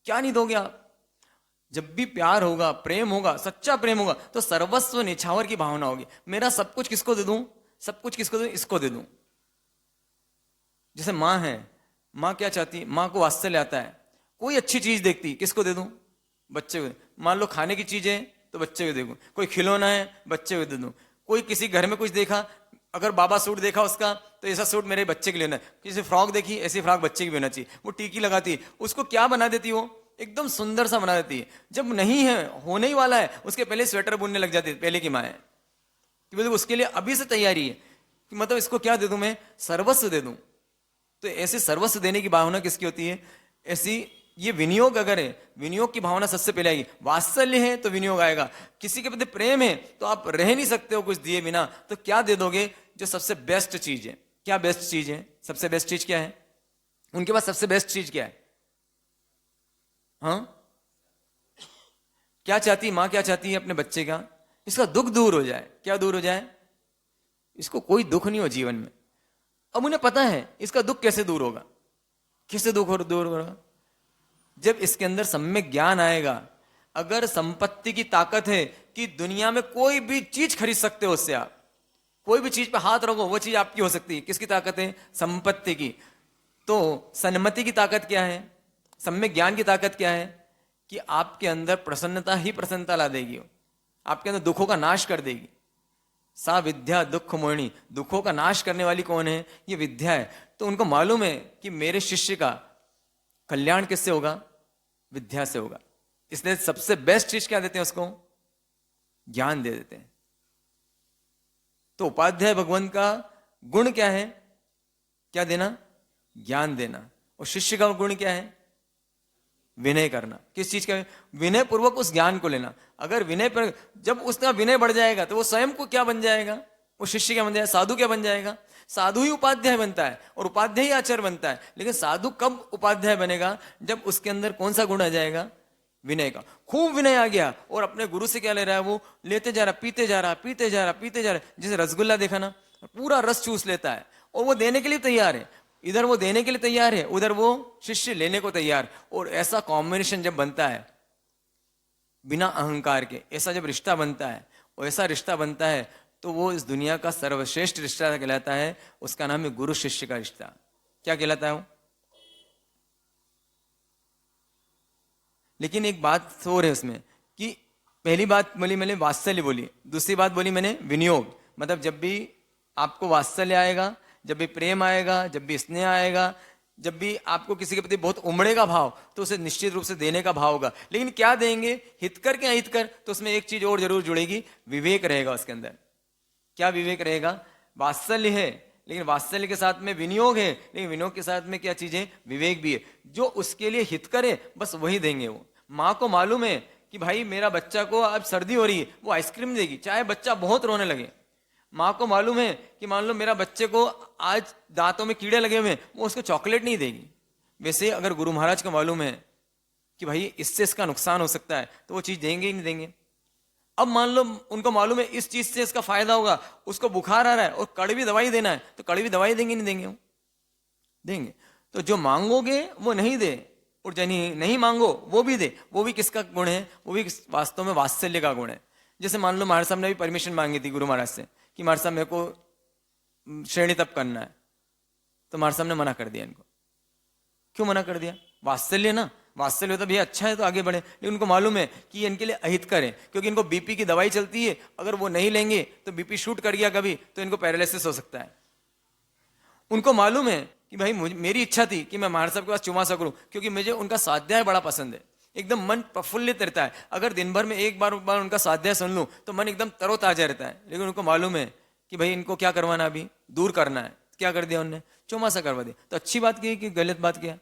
क्या नहीं दोगे? आप जब भी प्यार होगा, प्रेम होगा, सच्चा प्रेम होगा, तो सर्वस्व निछावर की भावना होगी। मेरा सब कुछ किसको दे दूं? सब कुछ किसको दे दूं? इसको दे दूं। जैसे माँ है, माँ क्या चाहती है? माँ को वात्सल्य आता है, कोई अच्छी चीज देखती, किसको दे दूं? बच्चे को। मान लो खाने की चीज है तो बच्चे को दे दूं, कोई खिलौना है बच्चे को दे दूं, कोई किसी घर में कुछ देखा, अगर बाबा सूट देखा उसका, तो ऐसा सूट मेरे बच्चे के लिए लेना है। किसी फ्रॉक देखी, ऐसी फ्रॉक बच्चे की भी होना चाहिए। वो टीकी लगाती है, उसको क्या बना देती है? वो एकदम सुंदर सा बना देती है। जब नहीं है, होने ही वाला है, उसके पहले स्वेटर बुनने लग जाती है, पहले की माँ है कि मतलब उसके लिए अभी से तैयारी है कि मतलब इसको क्या दे दूं मैं? सर्वस्व दे दूं। तो ऐसे सर्वस्व देने की भावना किसकी होती है? ऐसी ये विनियोग अगर है, विनियोग की भावना सबसे पहले आएगी। वात्सल्य है तो विनियोग आएगा। किसी के प्रति प्रेम है तो आप रह नहीं सकते हो कुछ दिए बिना, तो क्या दे दोगे? जो सबसे बेस्ट चीज है। क्या बेस्ट चीज है? सबसे बेस्ट चीज क्या है उनके पास? सबसे बेस्ट चीज क्या है? हाँ, क्या चाहती माँ? क्या चाहती है अपने बच्चे का? इसका दुख दूर हो जाए। क्या दूर हो जाए? इसको कोई दुख नहीं हो जीवन में। अब उन्हें पता है इसका दुख कैसे दूर होगा। कैसे दुख दूर होगा? जब इसके अंदर सम्यक ज्ञान आएगा। अगर संपत्ति की ताकत है कि दुनिया में कोई भी चीज खरीद सकते हो, उससे आप कोई भी चीज पे हाथ रखो, वो चीज आपकी हो सकती है। किसकी ताकत है? संपत्ति की। तो सन्मति की ताकत क्या है? सम्यक ज्ञान की ताकत क्या है? कि आपके अंदर प्रसन्नता ही प्रसन्नता ला देगी, आपके अंदर दुखों का नाश कर देगी। सा विद्या दुख मोहिनी, दुखों का नाश करने वाली कौन है? ये विद्या है। तो उनको मालूम है कि मेरे शिष्य का कल्याण किससे होगा? विद्या से होगा। इसलिए सबसे बेस्ट चीज क्या देते हैं उसको? ज्ञान दे देते हैं। तो उपाध्याय भगवान का गुण क्या है? क्या देना? ज्ञान देना। और शिष्य का गुण क्या है? विनय करना। किस चीज का? विनय पूर्वक उस ज्ञान को लेना। अगर विनय पर, जब उसका विनय बढ़ जाएगा तो वो स्वयं को क्या बन जाएगा? वो शिष्य क्या बन जाएगा? साधु क्या बन जाएगा? साधु ही उपाध्याय बनता है और उपाध्याय ही आचार्य बनता है। लेकिन साधु कब उपाध्याय बनेगा? जब उसके अंदर कौन सा गुण आ जाएगा? विनय का। खूब विनय आ गया और अपने गुरु से क्या ले रहा है? वो लेते जा रहा, पीते जा रहा, पीते जा रहा, पीते जा रहा। जैसे रसगुल्ला देखा ना, पूरा रस चूस लेता है और वो देने के लिए तैयार है। इधर वो देने के लिए तैयार है, उधर वो शिष्य लेने को तैयार। और ऐसा कॉम्बिनेशन जब बनता है बिना अहंकार के, ऐसा जब रिश्ता बनता है, और ऐसा रिश्ता बनता है, तो वो इस दुनिया का सर्वश्रेष्ठ रिश्ता कहलाता है। उसका नाम है गुरु शिष्य का रिश्ता। क्या कहलाता है वो? लेकिन एक बात और है उसमें कि पहली बात बोली मैंने वात्सल्य बोली, दूसरी बात बोली मैंने विनियोग। मतलब जब भी आपको वात्सल्य आएगा, जब भी प्रेम आएगा, जब भी स्नेह आएगा, जब भी आपको किसी के प्रति बहुत उमड़ेगा भाव, तो उसे निश्चित रूप से देने का भाव होगा। लेकिन क्या देंगे? हितकर के अहितकर? तो उसमें एक चीज और जरूर जुड़ेगी, विवेक रहेगा उसके अंदर। क्या विवेक रहेगा? वात्सल्य है लेकिन वात्सल्य के साथ में विनियोग है, लेकिन विनियोग के साथ में क्या चीज है? विवेक भी है। जो उसके लिए हित करे बस वही देंगे वो। माँ को मालूम है कि भाई मेरा बच्चा को अब सर्दी हो रही है, वो आइसक्रीम देगी चाहे बच्चा बहुत रोने लगे। माँ को मालूम है कि मान लो मेरा बच्चे को आज दांतों में कीड़े लगे हुए हैं, वो उसको चॉकलेट नहीं देगी। वैसे अगर गुरु महाराज को मालूम है कि भाई इससे इसका नुकसान हो सकता है, तो वो चीज देंगे ही नहीं देंगे। अब मान लो उनको मालूम है इस चीज से इसका फायदा होगा, उसको बुखार आ रहा है और कड़वी दवाई देना है, तो कड़वी दवाई देंगे नहीं देंगे? वो देंगे। तो जो मांगोगे वो नहीं दे, और नहीं मांगो वो भी दे। वो भी किसका गुण है? वो भी वास्तव में वात्सल्य का गुण है। जैसे मान लो महाराज साहब ने भी परमिशन मांगी थी गुरु महाराज से कि महाराज साहब मेरे को श्रेणी तप करना है, तो महाराज साहब ने मना कर दिया इनको। क्यों मना कर दिया? वात्सल्य ना, वात्सल्य होता भैया अच्छा है तो आगे बढ़े। लेकिन उनको मालूम है कि ये इनके लिए अहितकर है, क्योंकि इनको बीपी की दवाई चलती है, अगर वो नहीं लेंगे तो बीपी शूट कर गया कभी तो इनको पैरालिसिस हो सकता है। उनको मालूम है कि भाई मेरी इच्छा थी कि मैं महाराज साहब के पास चुमा सकूं, क्योंकि मुझे उनका स्वाध्याय बड़ा पसंद है, एकदम मन प्रफुल्लित रहता है। अगर दिन भर में एक बार उनका स्वाध्याय सुन लूं तो मन एकदम तरोताजा रहता है। लेकिन उनको मालूम है कि भाई इनको क्या करवाना, अभी दूर करना है। क्या कर दिया उन्होंने? चौमासा करवा दिया। तो अच्छी बात की कि गलत बात किया?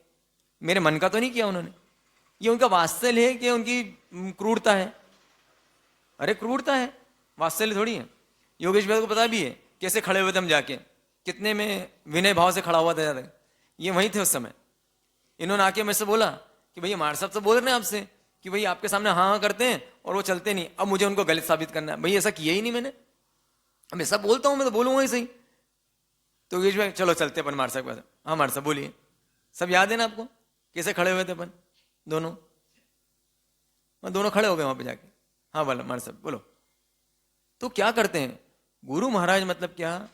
मेरे मन का तो नहीं किया उन्होंने। ये उनका वात्सल्य है कि उनकी क्रूरता है? अरे क्रूरता है, वात्सल्य थोड़ी है। योगेश भाई को पता भी है कैसे खड़े हुए थे हम जाके, कितने में विनय भाव से खड़ा हुआ था। ये वहीं थे उस समय। इन्होंने आके मेरे से बोला कि भैया महाराज साहब तो बोल रहे हैं आपसे कि भाई आपके सामने हाँ हाँ करते हैं और वो चलते नहीं, अब मुझे उनको गलत साबित करना है। भाई ऐसा किया ही नहीं मैंने, अब ऐसा बोलता हूं मैं तो बोलूंगा ही सही। तो योगेश भाई चलो चलते अपन महाराज साहब के पास। हाँ महाराज साहब बोलिए। सब याद है ना आपको कैसे खड़े हुए थे अपन दोनों? मैं दोनों खड़े हो गए वहां पे जाके, हाँ बोलो हमारे सब बोलो। तो क्या करते हैं गुरु महाराज, मतलब क्या,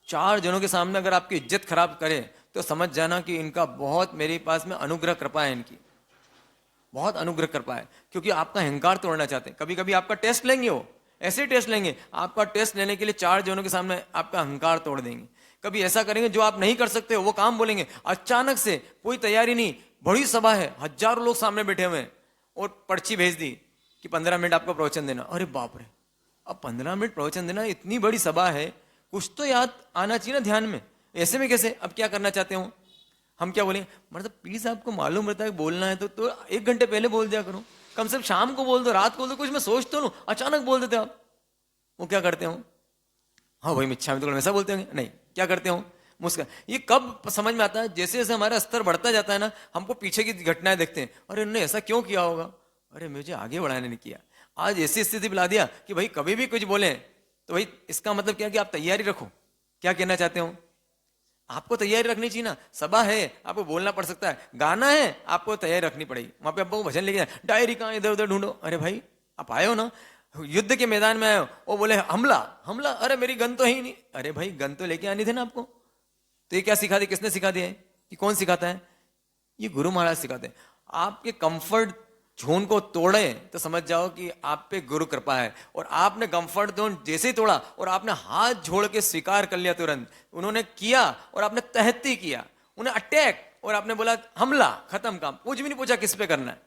4 जनों के सामने अगर आपकी इज्जत खराब करे तो समझ जाना कि इनका बहुत मेरे पास में अनुग्रह कृपा है, इनकी बहुत अनुग्रह कृपा है, क्योंकि आपका अहंकार तोड़ना चाहते हैं। कभी कभी आपका टेस्ट लेंगे, वो ऐसे टेस्ट लेंगे, आपका टेस्ट लेने के लिए 4 जनों के सामने आपका अहंकार तोड़ देंगे। कभी ऐसा करेंगे जो आप नहीं कर सकते हो वो काम बोलेंगे, अचानक से, कोई तैयारी नहीं, बड़ी सभा है, हजारों लोग सामने बैठे हुए हैं और पर्ची भेज दी कि 15 मिनट आपको प्रवचन देना। अरे बाप रे, अब 15 मिनट प्रवचन देना, इतनी बड़ी सभा है, कुछ तो याद आना चाहिए ना ध्यान में, ऐसे में कैसे। अब क्या करना चाहते हो हम, क्या बोलेंगे, मतलब प्लीज आपको मालूम रहता है बोलना है तो 1 घंटे पहले बोल दिया करो, कम से कम शाम को बोल दो, रात को बोल दो, कुछ मैं सोच तो लूं, अचानक बोल देते आप। वो क्या करते हो, हाँ भाई मिच्छा में तो ऐसा बोलते होंगे, नहीं, क्या करते हो, मुस्कान। ये कब समझ में आता है, जैसे जैसे हमारा स्तर बढ़ता जाता है ना, हमको पीछे की घटनाएं देखते हैं, अरे उन्होंने ऐसा क्यों किया होगा, अरे मुझे आगे बढ़ाने नहीं किया, आज ऐसी स्थिति पिला दिया कि भाई कभी भी कुछ बोले तो भाई इसका मतलब क्या कि आप तैयारी रखो। क्या कहना चाहते हो, आपको तैयारी रखनी चाहिए ना, सभा है आपको बोलना पड़ सकता है, गाना है आपको तैयारी रखनी पड़ेगी, वहां पे आपको भजन लेके जाए, डायरी कहाँ इधर उधर ढूंढो, अरे भाई आप आए हो ना, युद्ध के मैदान में आए हो, वो बोले हमला हमला, अरे मेरी गन तो है ही नहीं, अरे भाई गन तो लेके आनी थी ना आपको। तो ये क्या सिखा दी, किसने सिखा दिया है, कि कौन सिखाता है, ये गुरु महाराज सिखाते हैं। आपके कंफर्ट जोन को तोड़े तो समझ जाओ कि आप पे गुरु कृपा है, और आपने कंफर्ट जोन जैसे ही तोड़ा और आपने हाथ जोड़ के स्वीकार कर लिया तुरंत, उन्होंने किया और आपने तहती किया, उन्हें अटैक, और आपने बोला हमला, खत्म काम, कुछ भी नहीं पूछा किस पे करना है,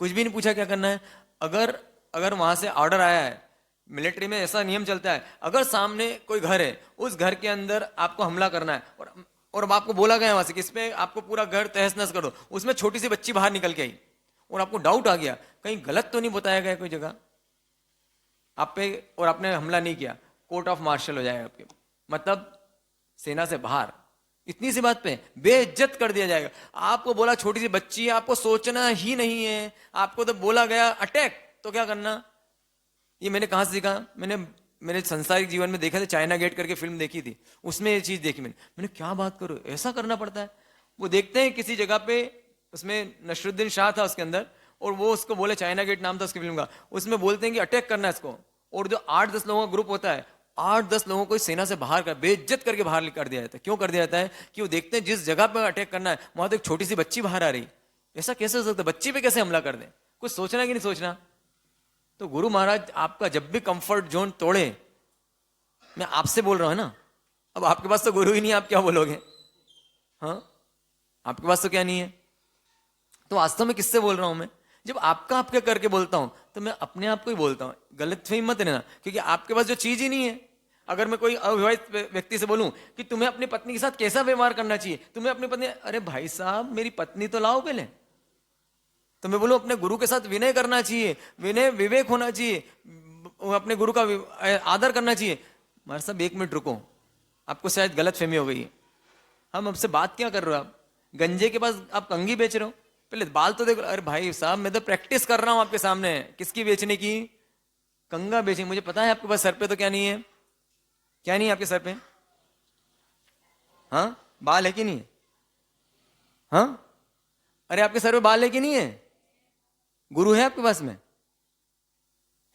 कुछ भी नहीं पूछा क्या करना है। अगर वहां से ऑर्डर आया है, मिलिट्री में ऐसा नियम चलता है, अगर सामने कोई घर है, उस घर के अंदर आपको हमला करना है, और आपको बोला गया वहां से किस पे आपको पूरा घर तहस नहस कर दो, उसमें छोटी सी बच्ची बाहर निकल के आई और आपको डाउट आ गया कहीं गलत तो नहीं बताया गया कोई जगह आप पे, और आपने हमला नहीं किया, कोर्ट ऑफ मार्शल हो जाएगा आपके, मतलब सेना से बाहर, इतनी सी बात पे बेइज्जत कर दिया जाएगा। आपको बोला छोटी सी बच्ची, आपको सोचना ही नहीं है, आपको तो बोला गया अटैक, तो क्या करना। ये मैंने कहां से सीखा, मैंने मेरे संसारिक जीवन में देखा था, चाइना गेट करके फिल्म देखी थी, उसमें ये चीज देखी मैंने क्या बात करो, ऐसा करना पड़ता है। वो देखते हैं किसी जगह पे, उसमें नसरुद्दीन शाह था उसके अंदर, और वो उसको बोले, चाइना गेट नाम था उसकी फिल्म का, उसमें बोलते हैं कि अटैक करना है इसको, और जो 8-10 लोगों का ग्रुप होता है, 8-10 लोगों को सेना से बाहर कर, बेइज्जत करके बाहर कर दिया जाता है। क्यों कर दिया जाता है, कि वो देखते हैं जिस जगह पर अटैक करना है वहां तो एक छोटी सी बच्ची बाहर आ रही, ऐसा कैसे हो सकता है, बच्ची पे कैसे हमला कर दें, कुछ सोचना कि नहीं सोचना। तो गुरु महाराज आपका जब भी कंफर्ट जोन तोड़े, मैं आपसे बोल रहा हूं ना, अब आपके पास तो गुरु ही नहीं, आप क्या बोलोगे, हाँ आपके पास तो क्या नहीं है, तो वास्तव में किससे बोल रहा हूं मैं, जब आपका आपके करके बोलता हूं तो मैं अपने आप को ही बोलता हूं, गलतफहमी मत लेना, क्योंकि आपके पास जो चीज ही नहीं है। अगर मैं कोई अविवाहित व्यक्ति से बोलूं कि तुम्हें अपनी पत्नी के साथ कैसा व्यवहार करना चाहिए, तुम्हें अपनी पत्नी, अरे भाई साहब मेरी पत्नी तो लाओ पहले, तो मैं बोलूं अपने गुरु के साथ विनय करना चाहिए, विनय विवेक होना चाहिए, अपने गुरु का आदर करना चाहिए। हमारे साहब 1 मिनट रुको, आपको शायद गलत फहमी हो गई है, हम आपसे बात क्या कर रहे हो, आप गंजे के पास आप कंघी बेच रहे हो, पहले बाल तो देखो। अरे भाई साहब मैं तो प्रैक्टिस कर रहा हूं आपके सामने, किसकी बेचने की, कंगा बेचने। मुझे पता है आपके पास सर पे तो क्या नहीं है, क्या नहीं है आपके सर पे, हाँ बाल है कि नहीं है, हाँ अरे आपके सर पे बाल है कि नहीं है, गुरु है आपके पास में,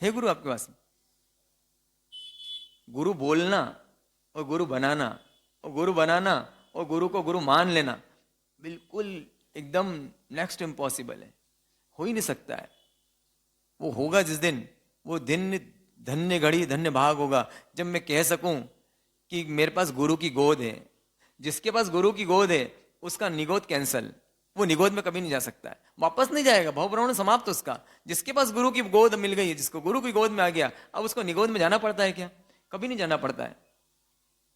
है गुरु आपके पास में। गुरु बोलना और गुरु बनाना, और गुरु बनाना और गुरु को गुरु मान लेना बिल्कुल एकदम नेक्स्ट इम्पॉसिबल है, हो ही नहीं सकता है। वो होगा जिस दिन, वो दिन धन्य घड़ी धन्य भाग होगा जब मैं कह सकूं कि मेरे पास गुरु की गोद है। जिसके पास गुरु की गोद है उसका निगोद कैंसल, वो निगोद में कभी नहीं जा सकता है, वापस नहीं जाएगा, भवभ्रमण समाप्त उसका। जिसके पास गुरु की गोद मिल गई है, जिसको गुरु की गोद में आ गया, अब उसको निगोद में जाना पड़ता है क्या, कभी नहीं जाना पड़ता है।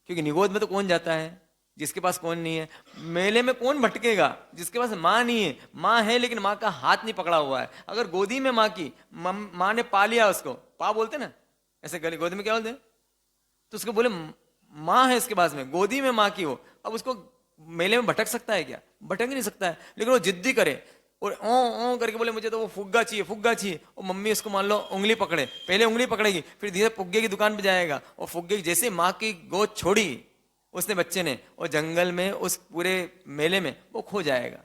क्योंकि निगोद में तो कौन जाता है, जिसके पास कौन नहीं है। मेले में कौन भटकेगा, जिसके पास माँ नहीं है। माँ है लेकिन माँ का हाथ नहीं पकड़ा हुआ है। अगर गोदी में माँ की, माँ ने पा लिया उसको, पा बोलते ना ऐसे, गले गोदी में क्या बोलते, तो उसको बोले माँ है इसके पास में, गोदी में माँ की हो, अब उसको मेले में भटक सकता है क्या, भटक नहीं सकता है। लेकिन वो जिद्दी करे और ओ करके बोले मुझे तो वो फुग्गा चाहिए, फुग्गा चाहिए, और मम्मी उसको मान लो उंगली पकड़े, पहले उंगली पकड़ेगी, फिर धीरे फुग्गे की दुकान पे जाएगा, और फुग्गे जैसे माँ की गोद छोड़ी उसने बच्चे ने, और जंगल में उस पूरे मेले में वो खो जाएगा।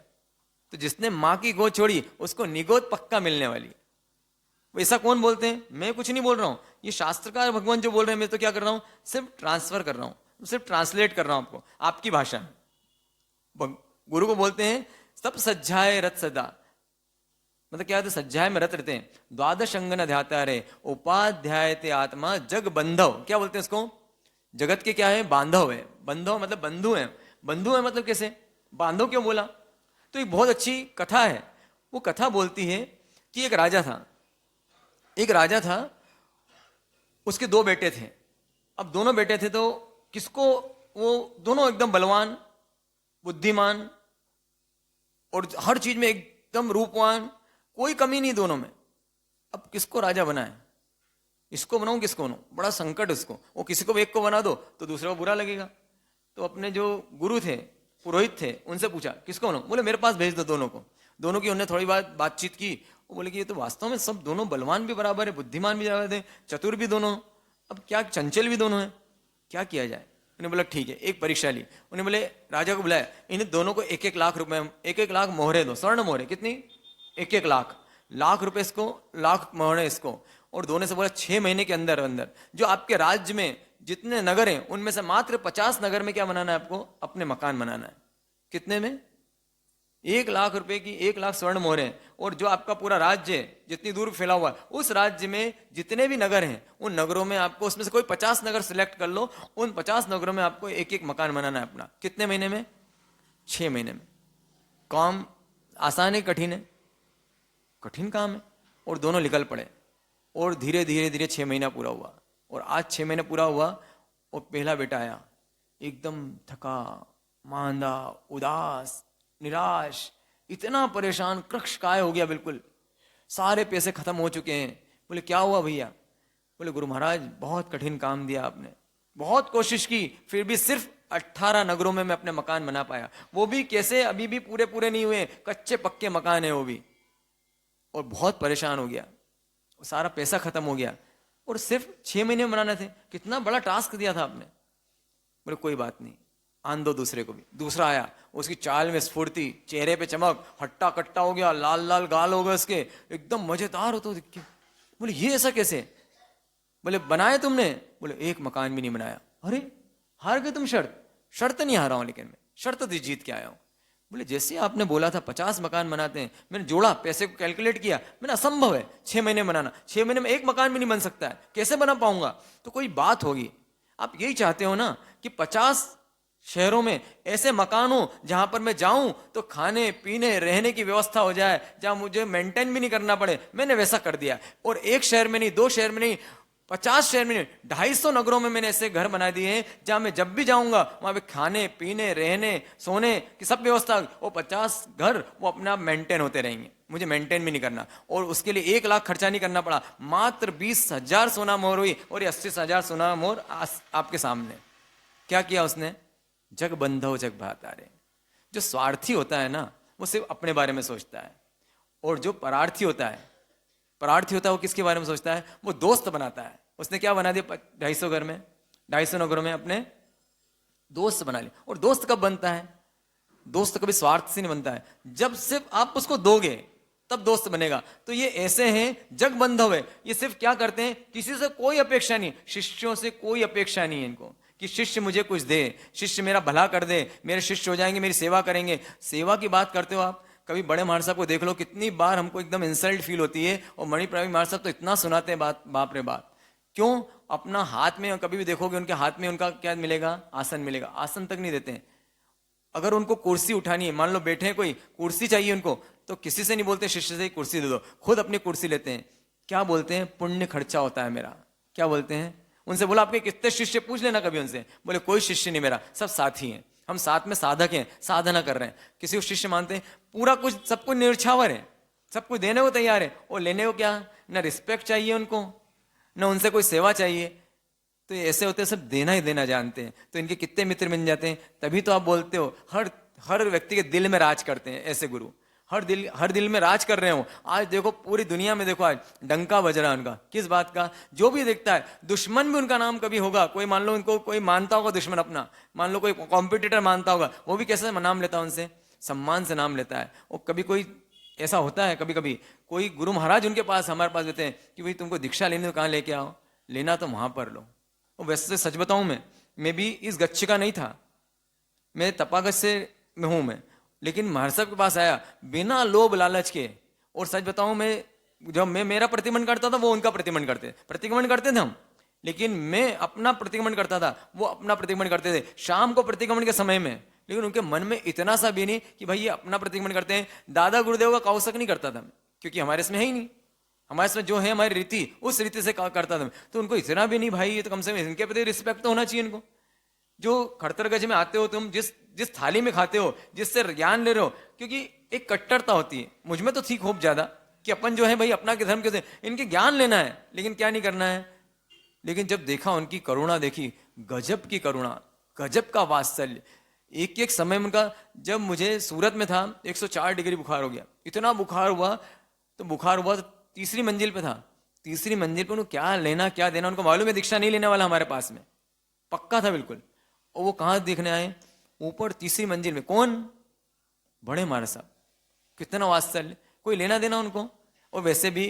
तो जिसने माँ की गोद छोड़ी उसको निगोद पक्का मिलने वाली। ऐसा कौन बोलते हैं? मैं कुछ नहीं बोल रहा हूं, ये शास्त्रकार भगवान जो बोल रहे हैं, मैं तो क्या कर रहा हूं, सिर्फ ट्रांसफर कर रहा हूं, सिर्फ ट्रांसलेट कर रहा हूं आपको, आपकी भाषा में। गुरु को बोलते हैं सब सज्जाए रथ सदा, मतलब क्या होता है, सज्जाए में रत रहते हैं। द्वादश अंगन ध्याता रे उपाध्याय ते आत्मा जग बंधव, क्या बोलते हैं इसको, जगत के क्या है, बांधव है। बंधव मतलब बंधु है, बंधु है मतलब कैसे, बांधव क्यों बोला, तो एक बहुत अच्छी कथा है। वो कथा बोलती है कि एक राजा था, एक राजा था, उसके दो बेटे थे। अब दोनों बेटे थे तो किसको, वो दोनों एकदम बलवान, बुद्धिमान और हर चीज में एकदम रूपवान, कोई कमी नहीं दोनों में। अब किसको राजा बनाए, इसको बनाऊं किसको बनाऊं, बड़ा संकट उसको। वो किसी को एक को बना दो तो दूसरे को बुरा लगेगा। तो अपने जो गुरु थे, पुरोहित थे, उनसे पूछा किसको बनाऊं, बोले मेरे पास भेज दो दोनों को। दोनों की उन्होंने थोड़ी बातचीत की, वो बोले कि ये तो वास्तव में सब दोनों बलवान भी बराबर है, बुद्धिमान भी बराबर है, चतुर भी दोनों, अब क्या चंचल भी दोनों है, क्या किया जाए। उन्हें बोला ठीक है, एक परीक्षा ली। उन्हें बोले राजा को बुलाया, इन्हें दोनों को 1-1 लाख रुपए, 1-1 लाख मोहरे दो, स्वर्ण मोहरे, कितनी, 1-1 लाख रुपए इसको, लाख मोहरे इसको। और दोनों से बोला 6 महीने के अंदर अंदर जो आपके राज्य में जितने नगर हैं उनमें से मात्र 50 नगर में क्या बनाना है आपको, अपने मकान बनाना है। कितने में, 1 लाख रुपए की 1 लाख स्वर्ण मोहरे। और जो आपका पूरा राज्य है जितनी दूर फैला हुआ है, उस राज्य में जितने भी नगर हैं उन नगरों में आपको, उसमें से कोई 50 नगर सिलेक्ट कर लो, उन 50 नगरों में आपको 1-1 मकान बनाना है अपना। कितने महीने में, 6 महीने में। काम आसान है कठिन है, कठिन काम है। और दोनों निकल पड़े और धीरे धीरे धीरे 6 महीना पूरा हुआ। और आज 6 महीने पूरा हुआ और पहला बेटा आया, एकदम थका मांदा, उदास, निराश, इतना परेशान, कृक्ष काय हो गया बिल्कुल, सारे पैसे खत्म हो चुके हैं। बोले क्या हुआ भैया, बोले गुरु महाराज बहुत कठिन काम दिया आपने, बहुत कोशिश की, फिर भी सिर्फ 18 नगरों में मैं अपने मकान बना पाया, वो भी कैसे, अभी भी पूरे पूरे नहीं हुए, कच्चे पक्के मकान है वो भी। और बहुत परेशान हो गया, सारा पैसा खत्म हो गया और सिर्फ 6 महीने में बनाने थे, कितना बड़ा टास्क दिया था आपने। बोले कोई बात नहीं, आन दो दूसरे को भी। दूसरा आया, उसकी चाल में स्फूर्ति, चेहरे पे चमक, हट्टा कट्टा हो गया, लाल लाल गाल हो गए उसके, एकदम मजेदार हो तो दिख के। बोले ये ऐसा कैसे, बोले बनाए तुमने, बोले 1 मकान भी नहीं बनाया। अरे हार गए तुम, शर्त नहीं हारा हूं, लेकिन मैं शर्त तो जीत के आया हूं। बोले जैसे आपने बोला था 50 मकान बनाते हैं, मैंने जोड़ा, पैसे को कैलकुलेट किया, मैंने असंभव है 6 महीने बनाना, 6 महीने में 1 मकान भी नहीं बन सकता है, कैसे बना पाऊंगा। तो कोई बात होगी, आप यही चाहते हो ना कि 50 शहरों में ऐसे मकान हो जहां पर मैं जाऊं तो खाने पीने रहने की व्यवस्था हो जाए, जहां मुझे मेंटेन भी नहीं करना पड़े। मैंने वैसा कर दिया। और 1 शहर में नहीं, 2 शहर में नहीं, 50 शहर में नहीं, 250 नगरों में मैंने ऐसे घर बना दिए हैं जहां मैं जब भी जाऊंगा वहां पे खाने पीने रहने सोने की सब व्यवस्था। वो 50 घर वो अपने आप मेंटेन होते रहेंगे, मुझे मेंटेन भी नहीं करना। और उसके लिए 1 लाख खर्चा नहीं करना पड़ा, मात्र 20,000 सोना मोहर हुई। और ये 80,000 सोना मोहर आपके सामने। क्या किया उसने, जग बंधव जग भातारे। जो स्वार्थी होता है ना वो सिर्फ अपने बारे में सोचता है, और जो परार्थी होता है, वो किसके बारे में सोचता है, वो दोस्त बनाता है। उसने क्या बना दिया, 250 घर में, 250 नगरों में अपने दोस्त बना लिए। और दोस्त कब बनता है, दोस्त कभी स्वार्थ से नहीं बनता है, जब सिर्फ आप उसको दोगे तब दोस्त बनेगा। तो ये ऐसे हैं, जग बंधव है। ये सिर्फ क्या करते हैं, किसी से कोई अपेक्षा नहीं, शिष्यों से कोई अपेक्षा नहीं है इनको कि शिष्य मुझे कुछ दे, शिष्य मेरा भला कर दे, मेरे शिष्य हो जाएंगे, मेरी सेवा करेंगे। सेवा की बात करते हो आप, कभी बड़े महाराज साहब को देख लो, कितनी बार हमको एकदम इंसल्ट फील होती है। और मणिप्रवी महाराज साहब तो इतना सुनाते हैं बात, बाप रे बाप। क्यों, अपना हाथ में कभी भी देखोगे उनके हाथ में उनका क्या मिलेगा, आसन मिलेगा, आसन तक नहीं देते हैं। अगर उनको कुर्सी उठानी है, मान लो बैठे हैं, कोई कुर्सी चाहिए उनको, तो किसी से नहीं बोलते शिष्य से ही कुर्सी दे दो, खुद अपनी कुर्सी लेते हैं। क्या बोलते हैं, पुण्य खर्चा होता है मेरा। क्या बोलते हैं, उनसे बोला आपके कितने शिष्य, पूछ लेना कभी उनसे। बोले कोई शिष्य नहीं मेरा, सब साथी हैं, हम साथ में साधक हैं, साधना कर रहे हैं। किसी को शिष्य मानते हैं, पूरा कुछ सब कुछ निर्छावर है, सब कुछ देने को तैयार है, और लेने को क्या, ना रिस्पेक्ट चाहिए उनको, ना उनसे कोई सेवा चाहिए। तो ये ऐसे होते हैं, सब देना ही देना जानते हैं। तो इनके कितने मित्र बन जाते हैं। तभी तो आप बोलते हो हर व्यक्ति के दिल में राज करते हैं ऐसे गुरु, हर दिल में राज कर रहे हो। आज देखो पूरी दुनिया में देखो, आज डंका बज रहा है उनका, किस बात का, जो भी देखता है दुश्मन भी उनका नाम कभी होगा। कोई मान लो उनको कोई मानता होगा दुश्मन अपना, मान लो कोई कॉम्पिटिटर मानता होगा, वो भी कैसे नाम लेता है उनसे। सम्मान से नाम लेता है। और कभी कोई ऐसा होता है, कभी कभी कोई गुरु महाराज उनके पास हमारे पास देते हैं कि भाई तुमको दीक्षा लेनी तो कहाँ लेके आओ, लेना तो वहां पर लो। और वैसे सच बताऊं, मैं भी इस गच्छ का नहीं था, मैं तपागछ से में हूं मैं, लेकिन महाराज साहब के पास आया बिना लोभ लालच के। और सच बताऊं, मैं जब मैं मेरा प्रतिक्रमण करता था वो उनका प्रतिक्रमण करते थे हम, लेकिन मैं अपना प्रतिक्रमण करता था, वो अपना प्रतिक्रमण करते थे शाम को प्रतिक्रमण के समय में। लेकिन उनके मन में इतना सा भी नहीं कि भाई ये अपना प्रतिक्रमण करते हैं। दादा गुरुदेव का कौशक नहीं करता था, क्योंकि हमारे इसमें है ही नहीं, हमारे इसमें जो है हमारी रीति, उस रीति से करता था। तो उनको इतना भी नहीं, भाई ये तो कम से कम इनके प्रति रिस्पेक्ट तो होना चाहिए इनको। जो खड़तरगज में आते हो तुम, जिस थाली में खाते हो, जिससे ज्ञान ले रहे हो, क्योंकि एक कट्टरता होती है, मुझ में तो थी खूब ज्यादा कि अपन जो है भाई अपना के धर्म के, इनके ज्ञान लेना है लेकिन क्या नहीं करना है। लेकिन जब देखा उनकी करुणा, देखी गजब की करुणा, गजब का वात्सल्य। एक एक समय उनका, जब मुझे सूरत में था 104 डिग्री बुखार हो गया, इतना बुखार हुआ तो तीसरी मंजिल पे था। तीसरी मंजिल पे उनको क्या लेना क्या देना, उनको मालूम है दीक्षा नहीं लेने वाला हमारे पास में, पक्का था बिल्कुल। और वो कहाँ देखने आए, ऊपर तीसरी मंजिल में। कौन? बड़े महाराज साहब। कितना वात्सल्य, कोई लेना देना उनको। और वैसे भी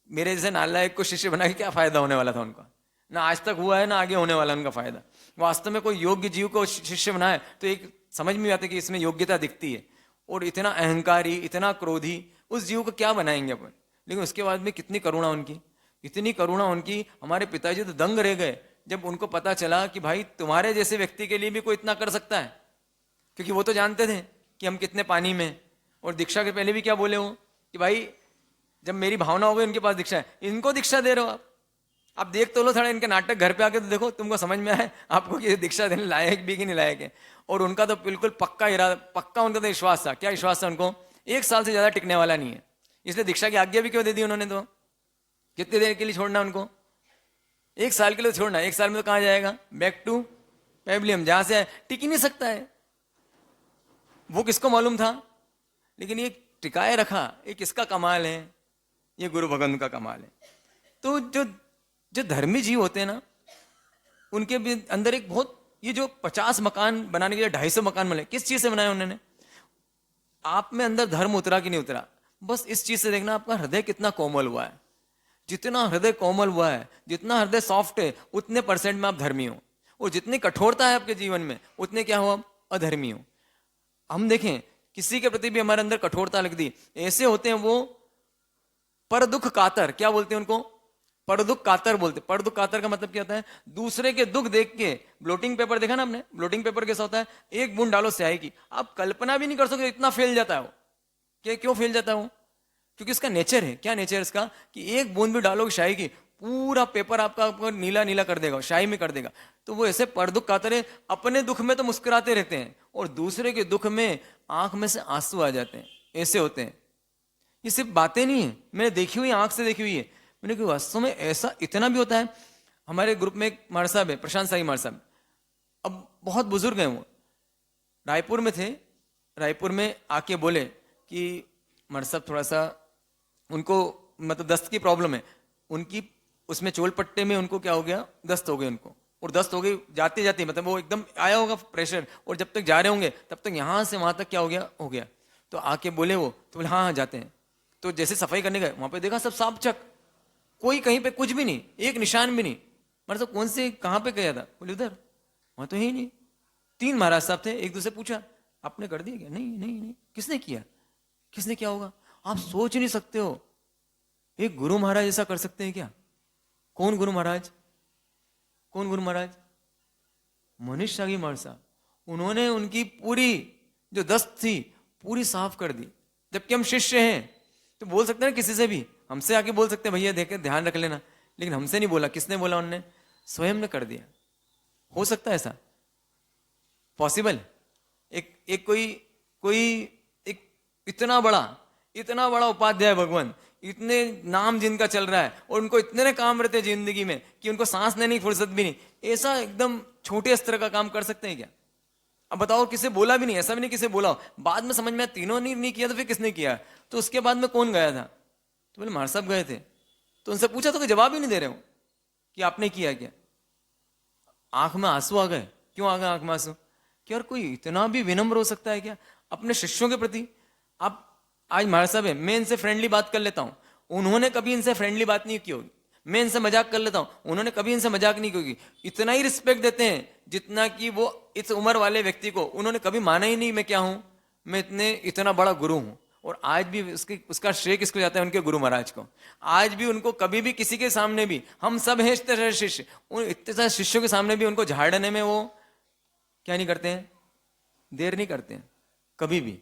मेरे जैसे नालायक को शिष्य बना के क्या फायदा होने वाला था उनका, ना आज तक हुआ है ना आगे होने वाला उनका फायदा। वास्तव में कोई योग्य जीव को शिष्य बनाए तो एक समझ में आता है कि इसमें योग्यता दिखती है। और इतना अहंकारी, इतना क्रोधी, उस जीव को क्या बनाएंगे अपन। लेकिन उसके बाद में कितनी करुणा उनकी, इतनी करुणा उनकी। हमारे पिताजी तो दंग रह गए जब उनको पता चला कि भाई तुम्हारे जैसे व्यक्ति के लिए भी कोई इतना कर सकता है, क्योंकि वो तो जानते थे कि हम कितने पानी में। और दीक्षा के पहले भी क्या बोले वो कि भाई जब मेरी भावना हो गई इनके पास दीक्षा है, इनको दीक्षा दे रहे हो आप देख तो लो थोड़ा इनके नाटक घर पे आके तो देखो, तुमको समझ में आए आपको कि दीक्षा देने लायक भी कि नहीं लायक है। और उनका तो बिल्कुल पक्का इरादा, पक्का उनका तो विश्वास था। क्या विश्वास था उनको? 1 साल से ज्यादा टिकने वाला नहीं है। इसलिए दीक्षा की आज्ञा भी क्यों दे दी उन्होंने? तो कितनी देर के लिए छोड़ना उनको? 1 साल के लिए छोड़ना। 1 साल में तो कहाँ जाएगा? बैक टू पेबलियम, जहां से टिक ही नहीं सकता है। वो किसको मालूम था, लेकिन ये टिकाए रखा। ये किसका कमाल है? ये गुरु भगवान का कमाल है। तो जो धर्मी जीव होते हैं ना, उनके भी अंदर एक बहुत, ये जो 50 मकान बनाने के लिए 250 मकान बने, किस चीज से बनाए उन्होंने? आप में अंदर धर्म उतरा कि नहीं उतरा? बस इस चीज से देखना आपका हृदय कितना कोमल हुआ है। जितना हृदय कोमल हुआ है, जितना हृदय सॉफ्ट है, उतने % में आप धर्मी हो। और जितनी कठोरता है आपके जीवन में, उतने क्या हो आप अधर्मी हो। हम देखें किसी के प्रति भी हमारे अंदर कठोरता लग दी, ऐसे होते हैं वो पर दुख कातर। क्या बोलते हैं उनको? पर दुख कातर बोलते। पर दुख कातर का मतलब क्या होता है? दूसरे के दुख देख के, ब्लोटिंग पेपर देखा ना आपने? ब्लोटिंग पेपर कैसा होता है? एक बूंद डालो स्याही की, आप कल्पना भी नहीं कर सकते इतना फैल जाता है वो। क्यों फैल जाता है वो? क्योंकि इसका नेचर है। क्या नेचर है इसका? कि एक बूंद भी डालोगे स्याही की, पूरा पेपर आपका नीला नीला कर देगा, स्याही में कर देगा। तो वो ऐसे पर दुख कातर है, अपने दुख में तो मुस्कुराते रहते हैं और दूसरे के दुख में आंख में से आंसू आ जाते हैं। ऐसे होते हैं। ये सिर्फ बातें नहीं है, मैंने देखी हुई, आंख से देखी हुई है। मैंने कहा वास्तव में ऐसा इतना भी होता है। हमारे ग्रुप में एक महाराज साहब है, प्रशांत साई महाराज साहब। अब बहुत बुजुर्ग हैं वो, रायपुर में थे। रायपुर में आके बोले कि महाराज साहब थोड़ा सा उनको मतलब दस्त की प्रॉब्लम है। उनकी उसमें चोल पट्टे में उनको क्या हो गया? दस्त हो गई उनको। और दस्त हो गई जाते जाते, मतलब वो एकदम आया होगा प्रेशर, और जब तक जा रहे होंगे तब तक यहां से वहां तक क्या हो गया। तो आके बोले वो, तो बोले हाँ जाते हैं। तो जैसे सफाई करने गए, वहां पे देखा सब साफ चक, कोई कहीं पे कुछ भी नहीं, एक निशान भी नहीं। मतलब कौन से कहाँ पे गया था? बोले उधर, वहां तो है ही नहीं। 3 महाराज साहब थे। एक दूसरे पूछा आपने कर दिया क्या? नहीं नहीं नहीं। किसने किया? किसने क्या होगा? आप सोच नहीं सकते हो, एक गुरु महाराज ऐसा कर सकते हैं क्या? कौन गुरु महाराज? कौन गुरु महाराज? मनीष शागी महाराज साहब। उन्होंने उनकी पूरी जो दस्त थी पूरी साफ कर दी। जबकि हम शिष्य हैं तो बोल सकते हैं किसी से भी, हमसे आके बोल सकते हैं भैया देखे ध्यान रख लेना, लेकिन हमसे नहीं बोला। किसने बोला? उन्होंने स्वयं ने कर दिया। हो सकता है ऐसा? पॉसिबल? एक कोई एक इतना बड़ा उपाध्याय भगवान, इतने नाम जिनका चल रहा है और उनको इतने काम रहते हैं जिंदगी में कि उनको सांस लेने की फुर्सत भी नहीं, ऐसा एकदम छोटे स्तर का काम कर सकते हैं क्या? अब बताओ, किसे बोला भी नहीं, ऐसा भी नहीं किसे बोला हो। बाद में समझ में तीनों नहीं किया तो फिर किसने किया? तो उसके बाद में कौन गया था? तो बोले महाराज साहब गए थे। तो उनसे पूछा तो कोई जवाब ही नहीं दे रहे हो कि आपने किया क्या। आंख में आंसू आ गए। क्यों आ गए आंख में आंसू? कि यार कोई इतना भी विनम्र हो सकता है क्या अपने शिष्यों के प्रति। आप आज महाराज साहब है, मैं इनसे फ्रेंडली बात कर लेता हूं, उन्होंने कभी इनसे फ्रेंडली बात नहीं की होगी। मैं इनसे मजाक कर लेता हूं, उन्होंने कभी इनसे मजाक नहीं की होगी। इतना ही रिस्पेक्ट देते हैं जितना कि वो इस उम्र वाले व्यक्ति को, उन्होंने कभी माना ही नहीं मैं क्या हूं, मैं इतना बड़ा गुरु हूं। और आज भी उसका श्रेय किसको जाता है, उनके गुरु महाराज को। आज भी उनको कभी भी किसी के सामने भी, हम सब हैं इतने सारे शिष्य, उन इतने सारे शिष्यों के सामने भी उनको झाड़ने में वो क्या नहीं करते हैं, देर नहीं करते हैं कभी भी।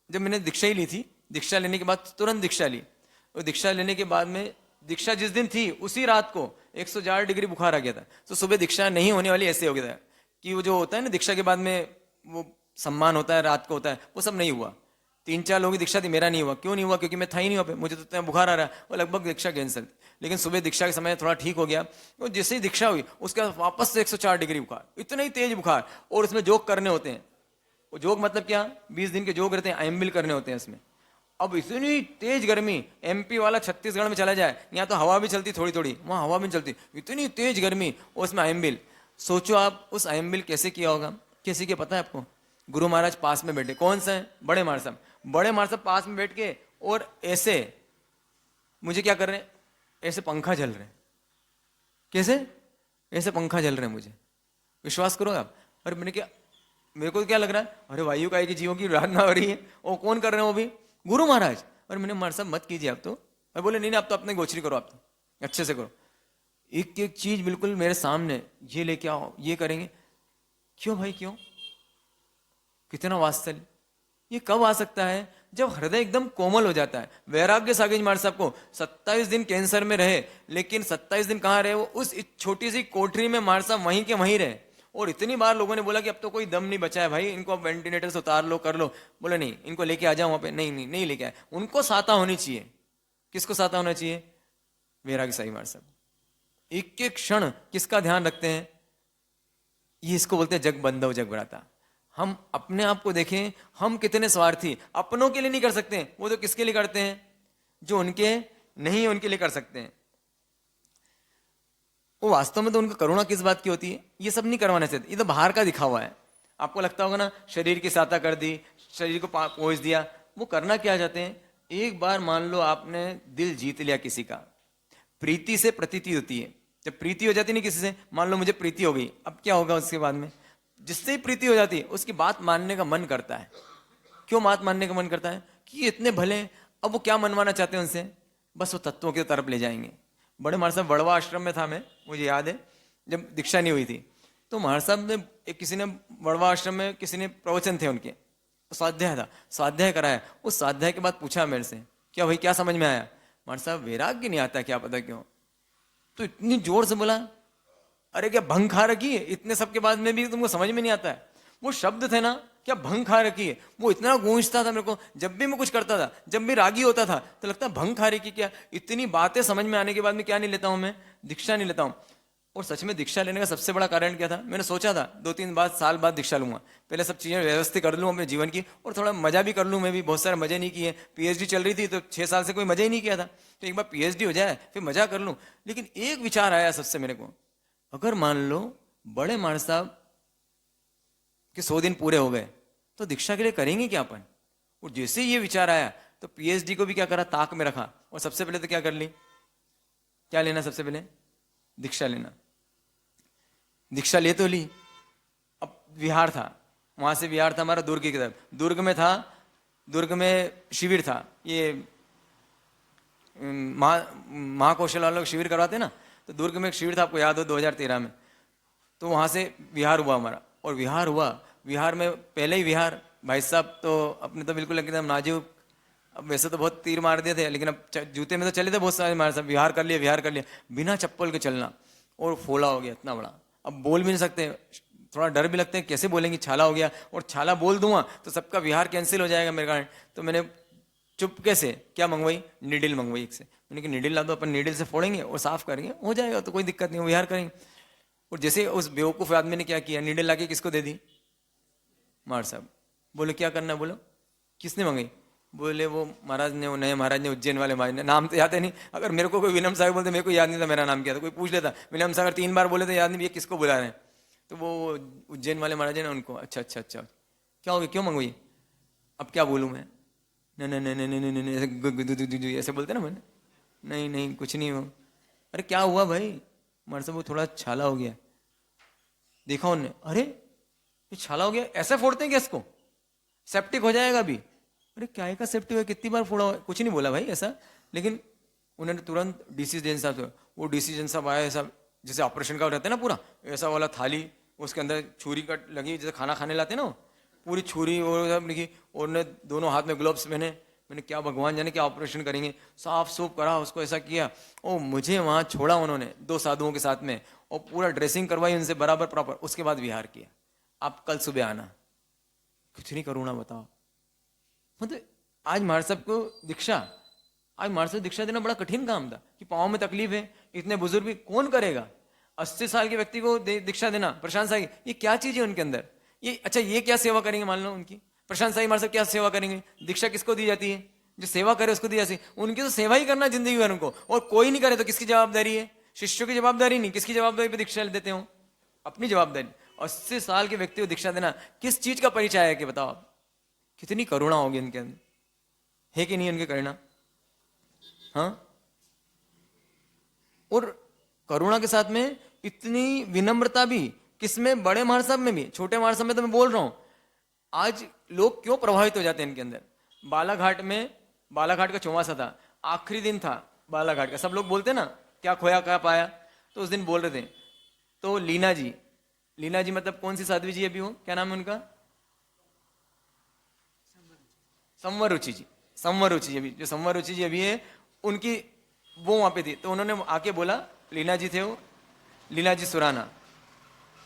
जब मैंने दीक्षा ही ली थी, दीक्षा लेने के बाद तुरंत दीक्षा ली, और दीक्षा लेने के बाद में दीक्षा जिस दिन थी उसी रात को 104 डिग्री बुखार आ गया था। तो सुबह दीक्षा नहीं होने वाली ऐसे हो गया था कि वो जो होता है ना दीक्षा के बाद में वो सम्मान होता है रात को होता है, वो सब नहीं हुआ। 3-4 लोगों की दीक्षा थी, मेरा नहीं हुआ। क्यों नहीं हुआ? क्योंकि मैं था ही नहीं वहाँ पे, मुझे तो इतना बुखार आ रहा है, और लगभग दीक्षा कैंसिल। लेकिन सुबह दीक्षा के समय थोड़ा ठीक हो गया, और जैसे ही दीक्षा हुई उसके बाद वापस से 104 डिग्री बुखार, इतना ही तेज बुखार। और उसमें जोग करने होते हैं, वो जोग मतलब क्या, 20 दिन के जोग रहते हैं, आयम्बिल करने होते हैं इसमें। अब इतनी तेज गर्मी, एमपी वाला छत्तीसगढ़ में चला जाए, यहाँ तो हवा भी चलती थोड़ी थोड़ी, वहाँ हवा भी चलती, इतनी तेज गर्मी और उसमें आयम्बिल। सोचो आप उस आयम्बिल कैसे किया होगा, कैसे किया पता है आपको? गुरु महाराज पास में बैठे, कौन सा है? बड़े महाराज साहब। बड़े महाराज साहब पास में बैठ के और ऐसे मुझे क्या कर रहे हैं, ऐसे पंखा चल रहे हैं। कैसे? ऐसे पंखा चल रहे हैं मुझे, विश्वास करो आप। और मैंने क्या, मेरे को क्या लग रहा है, अरे वायु का की जीवों की आराधना हो रही है, और कौन कर रहे हैं वो भी? गुरु महाराज। और मैंने महाराज साहब मत कीजिए आप तो, और बोले नहीं आप तो अपने गोचरी करो, आप तो अच्छे से करो, एक एक चीज बिल्कुल मेरे सामने, ये लेके आओ, ये करेंगे। क्यों भाई क्यों? कितना वात्सल्य! ये कब आ सकता है? जब हृदय एकदम कोमल हो जाता है। वैराग्य सागेज महाराज साहब को 27 दिन कैंसर में रहे, लेकिन 27 दिन कहाँ रहे वो? उस छोटी सी कोठरी में महाराज साहब वहीं के वहीं रहे। और इतनी बार लोगों ने बोला कि अब तो कोई दम नहीं बचा है भाई, इनको अब वेंटिलेटर से उतार लो, कर लो। बोले नहीं, इनको लेके आ जाओ वहां पे। नहीं लेके आए। उनको साता होनी चाहिए। किसको साता होना चाहिए? वैराग्य साई महाराज साहब। एक एक क्षण किसका ध्यान रखते हैं? ये इसको बोलते हैं जग बंधव जग बढ़ाता। हम अपने आप को देखें, हम कितने स्वार्थी, अपनों के लिए नहीं कर सकते, वो तो किसके लिए करते हैं? जो उनके नहीं उनके लिए कर सकते हैं। वो वास्तव में तो उनका करुणा किस बात की होती है? ये सब नहीं करवाना चाहते, ये तो बाहर का दिखा हुआ है। आपको लगता होगा ना, शरीर की सहायता कर दी, शरीर को पहुंच दिया। वो करना क्या चाहते हैं? एक बार मान लो आपने दिल जीत लिया किसी का, प्रीति से प्रतीति होती है। जब प्रीति हो जाती नहीं किसी से, मान लो मुझे प्रीति हो गई, अब क्या होगा उसके बाद में? जिससे ही प्रीति हो जाती है उसकी बात मानने का मन करता है। क्यों बात मानने का मन करता है? कि ये इतने भले। अब वो क्या मनवाना चाहते हैं उनसे? बस वो तत्वों की तरफ ले जाएंगे। बड़े महाराज साहब वड़वा आश्रम में था, मैं, मुझे याद है, जब दीक्षा नहीं हुई थी, तो महाराज साहब ने किसी ने वड़वा आश्रम में किसी ने प्रवचन थे उनके, स्वाध्याय था, स्वाध्याय कराया। उस स्वाध्याय के बाद पूछा मेरे से, क्या भाई क्या समझ में आया? महाराज साहब वैराग्य नहीं आता, क्या पता क्यों। तो इतनी जोर से बोला, अरे क्या भंग खा रखी है? इतने सब के बाद में भी तुमको समझ में नहीं आता है? वो शब्द थे ना, क्या भंग खा रखी है, वो इतना गूंजता था मेरे को। जब भी मैं कुछ करता था, जब भी रागी होता था, तो लगता भंग खा रखी क्या। इतनी बातें समझ में आने के बाद में क्या नहीं लेता हूं मैं? दीक्षा नहीं लेता हूं। और सच में दीक्षा लेने का सबसे बड़ा कारण क्या था? मैंने सोचा था 2-3 साल बाद दीक्षा लूंगा, पहले सब चीजें व्यवस्थित कर लूँ अपने जीवन की, और थोड़ा मजा भी कर लूँ। मैं भी बहुत सारे मजे नहीं किए, पीएचडी चल रही थी तो 6 साल से कोई मजा ही नहीं किया था, तो एक बार पीएचडी हो जाए फिर मजा कर लूँ। लेकिन एक विचार आया सबसे मेरे को, अगर मान लो बड़े महाराज साहब के 100 दिन पूरे हो गए तो दीक्षा के लिए करेंगे क्या अपन? और जैसे ही ये विचार आया तो पीएचडी को भी क्या करा, ताक में रखा, और सबसे पहले तो क्या कर ली, क्या लेना? सबसे पहले दीक्षा लेना। दीक्षा ले तो ली। अब विहार था, वहां से विहार था हमारा दुर्ग की तरफ, दुर्ग में था, दुर्ग में शिविर था, ये महाकौशल वालों शिविर करवाते ना, तो दुर्ग में एक शिविर था, आपको याद हो 2013 में। तो वहां से विहार हुआ हमारा, और विहार हुआ, विहार में पहले ही विहार, भाई साहब तो अपने तो बिल्कुल एकदम नाजुक, अब वैसे तो बहुत तीर मार दिए थे, लेकिन अब जूते में तो चले थे बहुत सारे हमारे साहब। विहार कर लिया, बिना चप्पल के चलना, और फोला हो गया इतना बड़ा, अब बोल भी नहीं सकते, थोड़ा डर भी लगता है कैसे बोलेंगे, छाला हो गया, और छाला बोल दूंगा तो सबका विहार कैंसिल हो जाएगा मेरे कारण। तो मैंने चुपके से क्या मंगवाई, नीडल मंगवाई एक से। मैंने कहा नीडल ला दो, अपन नीडल से फोड़ेंगे और साफ करेंगे, हो जाएगा, तो कोई दिक्कत नहीं, विहार करेंगे। और जैसे उस बेवकूफ़ आदमी ने क्या किया, नीडल लाके किसको दे दी? महाराज साहब। बोले क्या करना है? बोलो किसने मंगाई? बोले वो महाराज ने, वो नए महाराज ने, उज्जैन वाले महाराज ने, नाम तो याद है नहीं। अगर मेरे को कोई विनम सागर बोलते, मेरे को याद नहीं था मेरा नाम क्या था। कोई पूछ लेता विनम सागर 3 बार बोले तो याद नहीं ये किसको बुला रहे हैं। तो वो उज्जैन वाले महाराज ने उनको, अच्छा अच्छा अच्छा क्या हो गया, क्यों मंगवाई, अब क्या बोलूँ मैं, नहीं नहीं नहीं नहीं नहीं ऐसे ऐसे बोलते ना मैंने, नहीं नहीं कुछ नहीं हो। अरे क्या हुआ भाई, हमारे से वो थोड़ा छाला हो गया। देखा उनने, अरे ये छाला हो गया, ऐसा फोड़ते हैं क्या इसको, सेप्टिक हो जाएगा अभी। अरे क्या का सेप्टिक है, कितनी बार फोड़ा, कुछ नहीं बोला भाई ऐसा। लेकिन उन्होंने तुरंत डीसी जैन साहब से, वो डीसी जैन साहब आया, ऐसा जैसे ऑपरेशन का रहता है ना पूरा, ऐसा वाला थाली, उसके अंदर छुरी कट लगी, जैसे खाना खाने लाते ना, पूरी छुरी और सब लिखी, और उन्होंने दोनों हाथ में ग्लव्स पहने। मैंने क्या भगवान जाने क्या ऑपरेशन करेंगे, साफ सूफ करा उसको, ऐसा किया। ओ मुझे वहाँ छोड़ा उन्होंने 2 साधुओं के साथ में, और पूरा ड्रेसिंग करवाई उनसे बराबर प्रॉपर। उसके बाद विहार किया, आप कल सुबह आना। कितनी करुणा बताओ। मतलब आज महाराज साहब को दीक्षा, आज महाराज साहब दीक्षा देना बड़ा कठिन काम था, कि पाँव में तकलीफ है, इतने बुजुर्ग भी कौन करेगा। 80 साल के व्यक्ति को दीक्षा देना, प्रशांत साई, ये क्या चीज है उनके अंदर, ये अच्छा ये क्या सेवा करेंगे, मान लो उनकी प्रशांत साई महाराज साहब क्या सेवा करेंगे। दीक्षा किसको दी जाती है, जो सेवा करे उसको दी जाती है। उनकी तो सेवा ही करना जिंदगी भर उनको, और कोई नहीं करे तो किसकी जवाबदारी है, शिष्यों की जवाबदारी नहीं, किसकी जवाबदारी पे दीक्षा देते हो, अपनी जवाबदारी। 80 साल के व्यक्ति को दीक्षा देना किस चीज का परिचय है कि बताओ आप, कितनी करुणा होगी इनके अंदर, है कि नहीं इनके करना। हाँ, और करुणा के साथ में इतनी विनम्रता भी, किसमें, बड़े महाराज साहब में भी, छोटे महाराज साहब में तो मैं बोल रहा हूं। आज लोग क्यों प्रभावित हो जाते हैं इनके अंदर। बालाघाट में, बालाघाट का चौमासा था, आखिरी दिन था बालाघाट का, सब लोग बोलते ना क्या खोया क्या पाया, तो उस दिन बोल रहे थे। तो लीना जी, लीना जी मतलब कौन सी साध्वी जी अभी हो, क्या नाम है उनका, संवर रुचि जी, संवर रुचि जी, अभी जो संवर रुचि जी अभी है, उनकी वो वहां पे थी। तो उन्होंने आके बोला, लीना जी थे वो, लीना जी सुराना,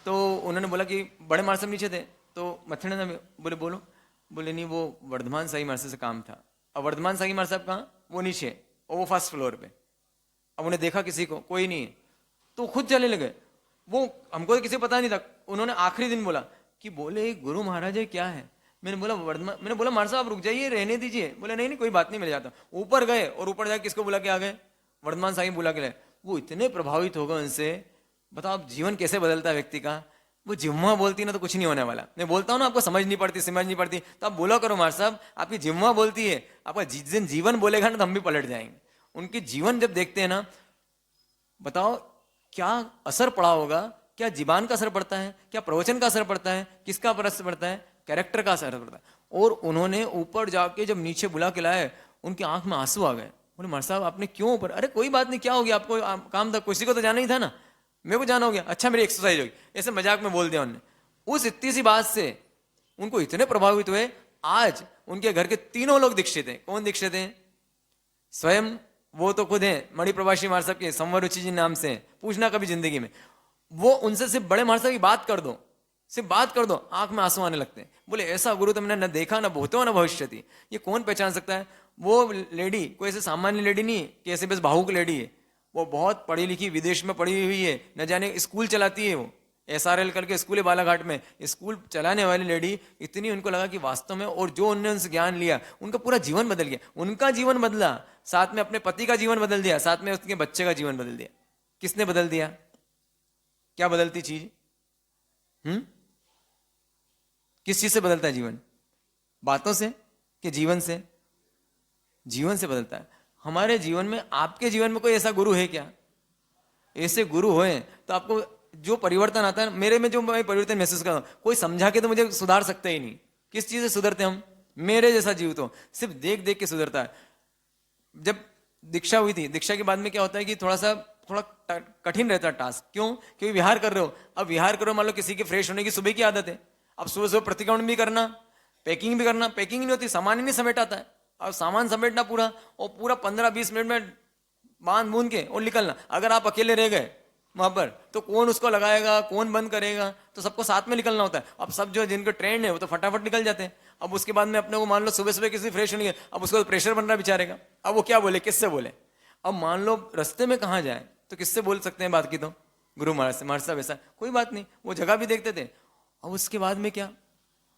तो उन्होंने बोला कि बड़े महाराज साहब नीचे थे। तो मथुरा ने बोले बोलो, बोले नहीं वो वर्धमान साई महाराज से काम था। अब वर्धमान साई महाराज साहब कहाँ, वो नीचे, और वो फर्स्ट फ्लोर पे। अब उन्हें देखा किसी को, कोई नहीं है, तो खुद चले लगे। वो हमको तो किसी पता नहीं था। उन्होंने आखिरी दिन बोला कि बोले गुरु महाराज है क्या है। मैंने बोला वर्धमान, मैंने बोला महाराज साहब आप रुक जाइए, रहने दीजिए। बोले नहीं नहीं कोई बात नहीं, मिल जाता। ऊपर गए, और ऊपर जाके किसको बुला के आ गए, वर्धमान साई बुला के लाए। वो इतने प्रभावित हो गए उनसे, बताओ आप जीवन कैसे बदलता है व्यक्ति का। वो जिम्मा बोलती ना तो कुछ नहीं होने वाला। मैं बोलता हूँ ना आपको समझ नहीं पड़ती, समझ नहीं पड़ती, तो आप बोला करो महाराज साहब आपकी जिम्मा बोलती है, आपका जिस जीवन बोलेगा ना तो हम भी पलट जाएंगे। उनकी जीवन जब देखते हैं ना, बताओ क्या असर पड़ा होगा, क्या जीवन का असर पड़ता है, क्या प्रवचन का असर पड़ता है, किसका असर पड़ता है, कैरेक्टर का असर पड़ता है। और उन्होंने ऊपर जाके जब नीचे बुला के लाए, उनकी आंख में आंसू आ गए। बोले महाराज साहब आपने क्यों ऊपर, अरे कोई बात नहीं, क्या हो गया, आपको काम था, किसी को तो जाना ही था ना, मेरे को जाना हो गया, अच्छा मेरी एक्सरसाइज होगी, ऐसे मजाक में बोल दिया उन्होंने। उस इतनी सी बात से उनको इतने प्रभावित हुए, आज उनके घर के 3 लोग दीक्षित हैं। कौन दीक्षित हैं, स्वयं वो तो खुद हैं, मणिप्रभाषी महाराज साहब के, संवर रुचि जी नाम से, पूछना कभी जिंदगी में। वो उनसे सिर्फ बड़े महाराज साहब की बात कर दो, सिर्फ बात कर दो, आंख में आंसू आने लगते हैं। बोले ऐसा गुरु तो मैंने न देखा, न भूतो न भविष्य थी। ये कौन पहचान सकता है। वो लेडी कोई ऐसे सामान्य लेडी नहीं है कि ऐसे बस भावुक लेडी है, वो बहुत पढ़ी लिखी, विदेश में पढ़ी हुई है, न जाने स्कूल चलाती है। वो SRL करके स्कूल है बालाघाट में, स्कूल चलाने वाली लेडी। इतनी उनको लगा कि वास्तव में, और जो उन्होंने उनसे ज्ञान लिया, उनका पूरा जीवन बदल गया। उनका जीवन बदला, साथ में अपने पति का जीवन बदल दिया, साथ में उसके बच्चे का जीवन बदल दिया। किसने बदल दिया, क्या बदलती चीज, किस चीज से बदलता है जीवन, बातों से कि जीवन से, जीवन से बदलता है। हमारे जीवन में, आपके जीवन में कोई ऐसा गुरु है क्या, ऐसे गुरु होए तो आपको जो परिवर्तन आता है, मेरे में जो मैं परिवर्तन महसूस करता हूं, कोई समझा के तो मुझे सुधार सकता ही नहीं। किस चीज से सुधरते हम, मेरे जैसा जीव तो सिर्फ देख देख के सुधरता है। जब दीक्षा हुई थी, दीक्षा के बाद में क्या होता है कि थोड़ा कठिन रहता है टास्क। क्यों, क्योंकि विहार कर रहे हो। अब विहार करो, मान लो किसी के फ्रेश होने की सुबह की आदत है, अब सुबह सुबह प्रतिक्रमण भी करना, पैकिंग भी करना, पैकिंग नहीं होती, सामान ही नहीं समेट आता है, अब सामान समेटना पूरा, और पूरा 15-20 मिनट में बांध बूंद के और निकलना। अगर आप अकेले रह गए वहां पर तो कौन उसको लगाएगा, कौन बंद करेगा, तो सबको साथ में निकलना होता है। अब सब जो जिनको ट्रेंड है वो तो फटाफट निकल जाते हैं। अब उसके बाद में अपने को मान लो सुबह सुबह किसी फ्रेश होने, अब उसको प्रेशर बन रहा बेचारेगा, अब वो क्या बोले, किससे बोले। अब मान लो रास्ते में कहाँ जाए तो किससे बोल सकते हैं बात की, तो गुरु महाराज से। महाराज साहब ऐसा कोई बात नहीं, वो जगह भी देखते थे। अब उसके बाद में क्या,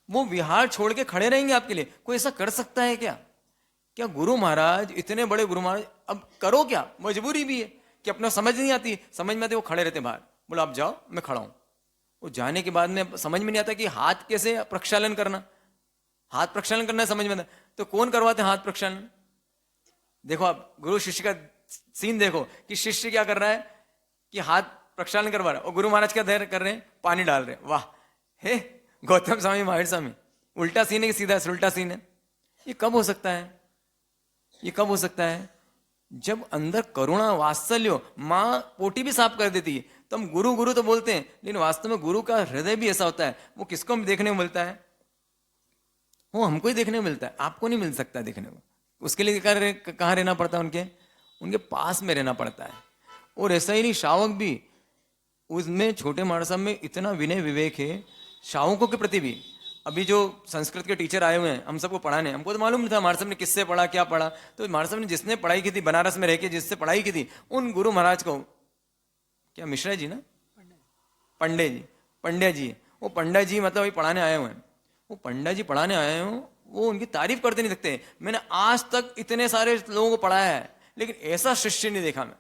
वो विहार छोड़ के खड़े रहेंगे आपके लिए, कोई ऐसा कर सकता है क्या। क्या गुरु महाराज, इतने बड़े गुरु महाराज, अब करो क्या, मजबूरी भी है कि अपना समझ नहीं आती, समझ में आती, वो खड़े रहते बाहर, बोला आप जाओ मैं खड़ा हूं। वो जाने के बाद में समझ में नहीं आता कि हाथ कैसे प्रक्षालन करना, हाथ प्रक्षालन करना समझ में आता, तो कौन करवाते हाथ प्रक्षालन? देखो आप गुरु शिष्य का सीन देखो कि शिष्य क्या कर रहा है कि हाथ प्रक्षालन करवा रहा है और गुरु महाराज क्या कर रहे हैं, पानी डाल रहे हैं। वाह हे गौतम स्वामी महावीर स्वामी, उल्टा सीन है कि सीधा उल्टा सीन है? ये कब हो सकता है? ये कब हो सकता है? जब अंदर करुणा वात्सल्य हो, माँ पोटी भी साफ कर देती है तो हम गुरु गुरु तो बोलते हैं, लेकिन वास्तव में गुरु का हृदय भी ऐसा होता है, वो किसको देखने को मिलता है? वो हमको ही देखने को मिलता है, आपको नहीं मिल सकता देखने को। उसके लिए कहाँ रहना पड़ता है? उनके पास में रहना पड़ता है। और ऐसा ही नहीं, शावक भी, उसमें छोटे महाराज साहब में इतना विनय विवेक है शावकों के प्रति भी। अभी जो संस्कृत के टीचर आए हुए हैं हम सबको पढ़ाने, हमको तो मालूम नहीं था महाराज साहब ने किससे पढ़ा, क्या पढ़ा। तो महाराज साहब ने जिसने पढ़ाई की थी बनारस में रह के, जिससे पढ़ाई की थी, उन गुरु महाराज को, क्या मिश्रा जी ना, पंड्या जी, वो पंड्या जी मतलब वही पढ़ाने आए हुए हैं। वो पंड्या जी पढ़ाने आए हो, वो उनकी तारीफ करते नहीं सकते। मैंने आज तक इतने सारे लोगों को पढ़ाया है, लेकिन ऐसा शिष्य नहीं देखा मैं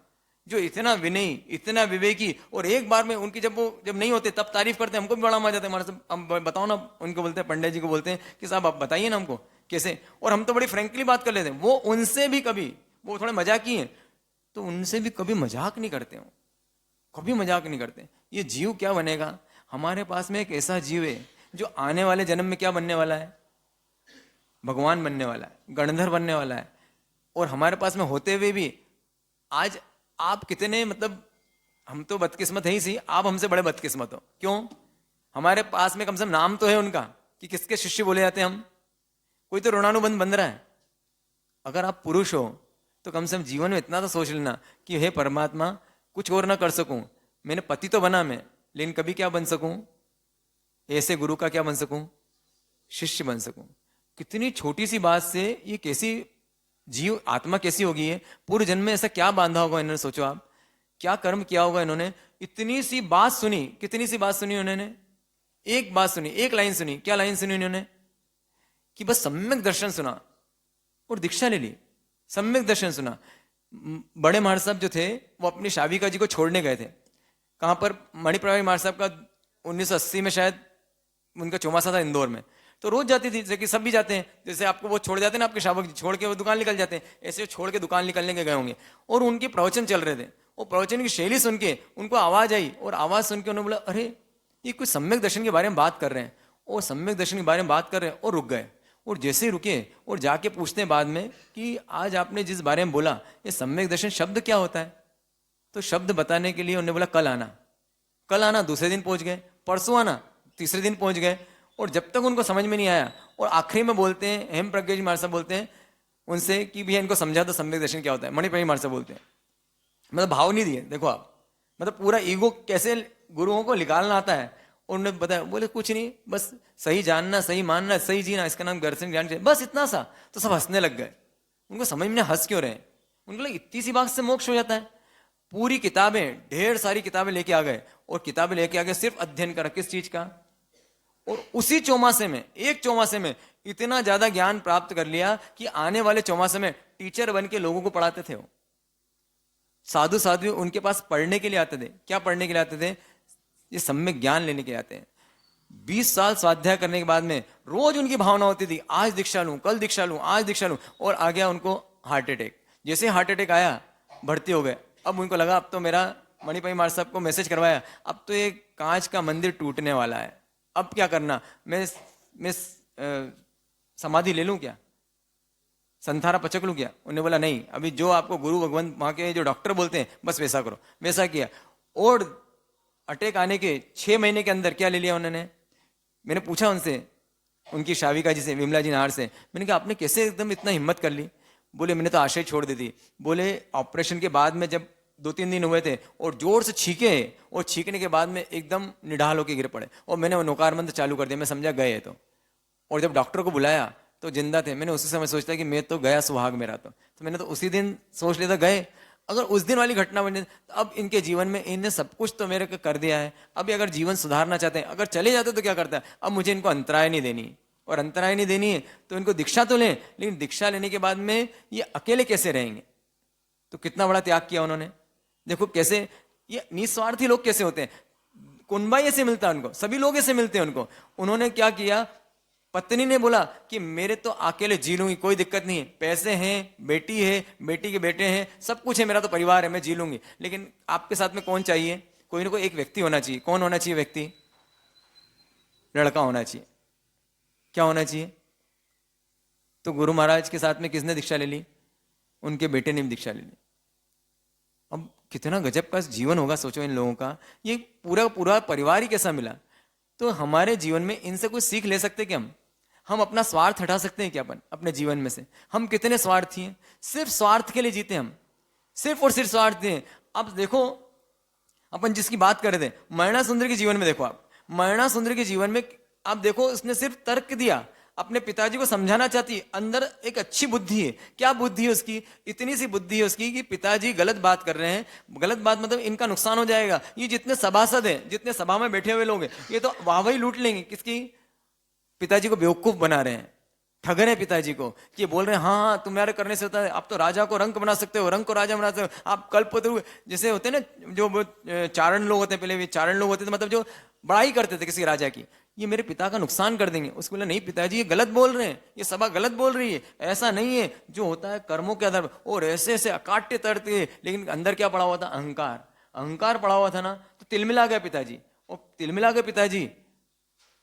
जो इतना विनयी, इतना विवेकी। और एक बार में उनकी जब नहीं होते तब तारीफ करते, हमको भी बड़ा मजा आता है। हमारे से हम बताओ ना, उनको बोलते हैं, पंडित जी को बोलते हैं कि साहब आप बताइए ना हमको कैसे। और हम तो बड़ी फ्रेंकली बात कर लेते हैं, वो उनसे भी कभी, वो थोड़े मजाकी हैं तो उनसे भी कभी मजाक नहीं करते हो, कभी मजाक नहीं करते। ये जीव क्या बनेगा? हमारे पास में एक ऐसा जीव है जो आने वाले जन्म में क्या बनने वाला है? भगवान बनने वाला है, गणधर बनने वाला है। और हमारे पास में होते हुए भी आज आप कितने, मतलब हम तो बदकिस्मत है ही सी, आप हमसे बड़े बदकिस्मत हो। क्यों? हमारे पास में कम से कम नाम तो है उनका कि किसके शिष्य बोले जाते हैं हम। कोई तो ऋणानुबंध बन रहा है। अगर आप पुरुष हो तो कम से कम जीवन में इतना तो सोच लेना कि हे परमात्मा, कुछ और ना कर सकूं, मैंने पति तो बना मैं, लेकिन कभी क्या बन सकूं? ऐसे गुरु का क्या बन सकूं? शिष्य बन सकूं। कितनी छोटी सी बात से ये कैसी जीव आत्मा कैसी होगी है। पूर्व जन्म में ऐसा क्या बांधा होगा इन्होंने, सोचो आप, क्या कर्म किया होगा इन्होंने। इतनी सी बात सुनी, कितनी सी बात सुनी उन्होंने, एक बात सुनी, एक लाइन सुनी। क्या लाइन सुनी उन्होंने? कि बस सम्यक दर्शन सुना और दीक्षा ले ली। सम्यक दर्शन सुना। बड़े महाराज साहब जो थे वो अपनी शाविका जी को छोड़ने गए थे। कहां पर? मणिप्रवाही महाराज साहब का 1980 में शायद उनका चौमासा था इंदौर में। तो रोज जाती थी, जैसे कि सब भी जाते हैं, जैसे आपको वो छोड़ जाते हैं ना, आपके शावक जी छोड़ के वो दुकान निकल जाते हैं, ऐसे छोड़ के दुकान निकलने के गए होंगे। और उनके प्रवचन चल रहे थे, वो प्रवचन की शैली सुन के उनको आवाज आई, और आवाज सुन के उन्होंने बोला अरे ये कुछ सम्यक दर्शन के बारे में बात कर रहे हैं। और सम्यक दर्शन के बारे में बात कर रहे हैं और रुक गए। और जैसे ही रुके और जाके पूछते हैं बाद में कि आज आपने जिस बारे में बोला ये सम्यक दर्शन शब्द क्या होता है? तो शब्द बताने के लिए उन्होंने बोला कल आना। कल आना, दूसरे दिन पहुंच गए, परसों आना, तीसरे दिन पहुंच गए। और जब तक उनको समझ में नहीं आया, और आखिरी में बोलते हैं, हेम प्रज्ञा जी महाराज साहब बोलते हैं उनसे कि भैया इनको समझा दो सम्यक दर्शन क्या होता है। मणिप्रवाही महाराज साहब बोलते हैं, मतलब भाव नहीं दिए। देखो आप, मतलब पूरा ईगो कैसे गुरुओं को निकालना आता है। और उन्होंने बताया, बोले कुछ नहीं, बस सही जानना, सही मानना, सही जीना, इसका नाम दर्शन ज्ञान, बस इतना सा। तो सब हंसने लग गए। उनको समझ में हंस क्यों रहे? उनको लगा इतनी सी बात से मोक्ष हो जाता है। पूरी किताबें, ढेर सारी किताबें लेके आ गए, और किताबें लेके आ गए सिर्फ अध्ययन करा, किस चीज का? और उसी चौमासे में, एक चौमासे में इतना ज्यादा ज्ञान प्राप्त कर लिया कि आने वाले चौमासे में टीचर बन के लोगों को पढ़ाते थे। वो साधु साधु उनके पास पढ़ने के लिए आते थे। क्या पढ़ने के लिए आते थे? ये सम्यक ज्ञान लेने के लिए आते हैं। 20 साल स्वाध्याय करने के बाद में रोज उनकी भावना होती थी, आज दीक्षा लूं, कल दीक्षा लूं, आज दीक्षा लूं। और आ गया उनको हार्ट अटैक। जैसे हार्ट अटैक आया, भर्ती हो गए। अब उनको लगा अब तो मेरा, मणिप्रवाही महाराज साहब को मैसेज करवाया, अब तो ये कांच का मंदिर टूटने वाला है, अब क्या करना? मैं समाधि ले लूं क्या, संथारा पचक लूं क्या? उन्होंने बोला नहीं, अभी जो आपको गुरु भगवान वहां के जो डॉक्टर बोलते हैं बस वैसा करो। वैसा किया। और अटैक आने के 6 महीने के अंदर क्या ले लिया उन्होंने? मैंने पूछा उनसे, उनकी शाविका जी से, विमला जी नाहर से, मैंने कहा आपने कैसे एकदम इतना हिम्मत कर ली? बोले मैंने तो आशा छोड़ दी थी। बोले ऑपरेशन के बाद में जब 2-3 दिन हुए थे और जोर से छींके, और छींकने के बाद में एकदम निढाल होकर गिर पड़े, और मैंने वो नौकार मंत्र चालू कर दिया। मैं समझा गए तो। और जब डॉक्टर को बुलाया तो जिंदा थे। मैंने उसी समय सोचता कि मैं तो गया सुहाग मेरा। तो मैंने तो उसी दिन सोच लिया था गए। अगर उस दिन वाली घटना बनी तो अब इनके जीवन में इन्हें सब कुछ तो मेरे को कर दिया है। अभी अगर जीवन सुधारना चाहते हैं, अगर चले जाते तो क्या करता है? अब मुझे इनको अंतराय नहीं देनी, और अंतराय नहीं देनी है तो इनको दीक्षा तो लें, लेकिन दीक्षा लेने के बाद में ये अकेले कैसे रहेंगे? तो कितना बड़ा त्याग किया उन्होंने। देखो कैसे ये निस्वार्थी लोग कैसे होते हैं। कुनबा ऐसे मिलता है उनको, सभी लोग ऐसे मिलते हैं उनको। उन्होंने क्या किया, पत्नी ने बोला कि मेरे तो अकेले जी लूंगी, कोई दिक्कत नहीं है, पैसे हैं, बेटी है, बेटी के बेटे हैं, सब कुछ है, मेरा तो परिवार है, मैं जी लूंगी। लेकिन आपके साथ में कौन चाहिए? कोई ना कोई एक व्यक्ति होना चाहिए। कौन होना चाहिए व्यक्ति? लड़का होना चाहिए। क्या होना चाहिए? तो गुरु महाराज के साथ में किसने दीक्षा ले ली? उनके बेटे ने भी दीक्षा ले ली। अब कितना गजब का जीवन होगा, सोचो इन लोगों का। ये पूरा पूरा परिवार ही कैसा मिला। तो हमारे जीवन में इनसे कुछ सीख ले सकते क्या? हम अपना स्वार्थ हटा सकते हैं क्या अपन अपने जीवन में से? हम कितने स्वार्थी हैं, सिर्फ स्वार्थ के लिए जीते हम, सिर्फ और सिर्फ स्वार्थ हैं। अब देखो अपन जिसकी बात कर रहे थे, मरणा सुंदर के जीवन में देखो आप, मरणा सुंदर के जीवन में आप देखो, उसने सिर्फ तर्क दिया, अपने पिताजी को समझाना चाहती है, अंदर एक अच्छी बुद्धि है। क्या बुद्धि है उसकी? इतनी सी बुद्धि है उसकी कि पिताजी गलत बात कर रहे हैं, गलत बात मतलब इनका नुकसान हो जाएगा। ये जितने सभासद हैं, जितने सभा में बैठे हुए लोग हैं, ये तो वाहवाही लूट लेंगे किसकी? पिताजी को बेवकूफ बना रहे हैं, ठग रहे हैं पिताजी को, कि बोल रहे हैं हाँ हाँ तुम्हारे करने से होता है, आप तो राजा को रंक बना सकते हो, रंक को राजा बना सकते हो, आप कल्पतरु जैसे होते हैं ना, जो चारण लोग होते हैं, पहले भी चारण लोग होते थे, मतलब जो बड़ाई करते थे किसी राजा की, ये मेरे पिता का नुकसान कर देंगे। उसको बोला नहीं पिताजी ये गलत बोल रहे हैं, ये सभा गलत बोल रही है, ऐसा नहीं है। जो होता है कर्मों के आधार पर, और ऐसे ऐसे अकाट्य तरते, लेकिन अंदर क्या पड़ा हुआ था? अहंकार। अहंकार पड़ा हुआ था ना, तो तिलमिला गया पिताजी। और तिलमिला गए पिताजी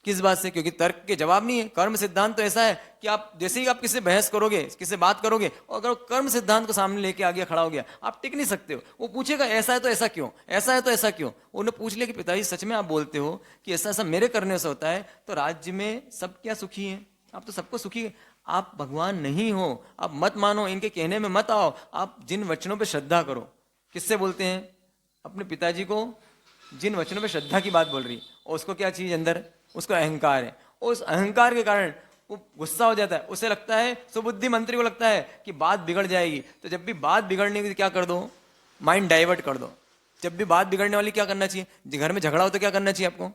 किस बात से? क्योंकि तर्क के जवाब नहीं है। कर्म सिद्धांत तो ऐसा है कि आप जैसे ही आप किसी बहस करोगे, किसी बात करोगे, और अगर कर्म सिद्धांत को सामने लेके आ गया, खड़ा हो गया, आप टिक नहीं सकते हो। वो पूछेगा ऐसा है तो ऐसा क्यों, ऐसा है तो ऐसा क्यों। उन्हें पूछ लिया कि पिताजी सच में आप बोलते हो कि ऐसा ऐसा मेरे करने से होता है, तो राज्य में सब क्या सुखी है? आप तो सबको सुखी, आप भगवान नहीं हो, आप मत मानो, इनके कहने में मत आओ, आप जिन वचनों पर श्रद्धा करो। किससे बोलते हैं? अपने पिताजी को जिन वचनों पर श्रद्धा की बात बोल रही है, और उसको क्या चीज अंदर? उसको अहंकार है। उस अहंकार के कारण वो गुस्सा हो जाता है, उसे लगता है, सुबुद्धि मंत्री को लगता है कि बात बिगड़ जाएगी। तो जब भी बात बिगड़ने की क्या कर दो? माइंड डाइवर्ट कर दो। जब भी बात बिगड़ने वाली क्या करना चाहिए? घर में झगड़ा हो तो क्या करना चाहिए आपको?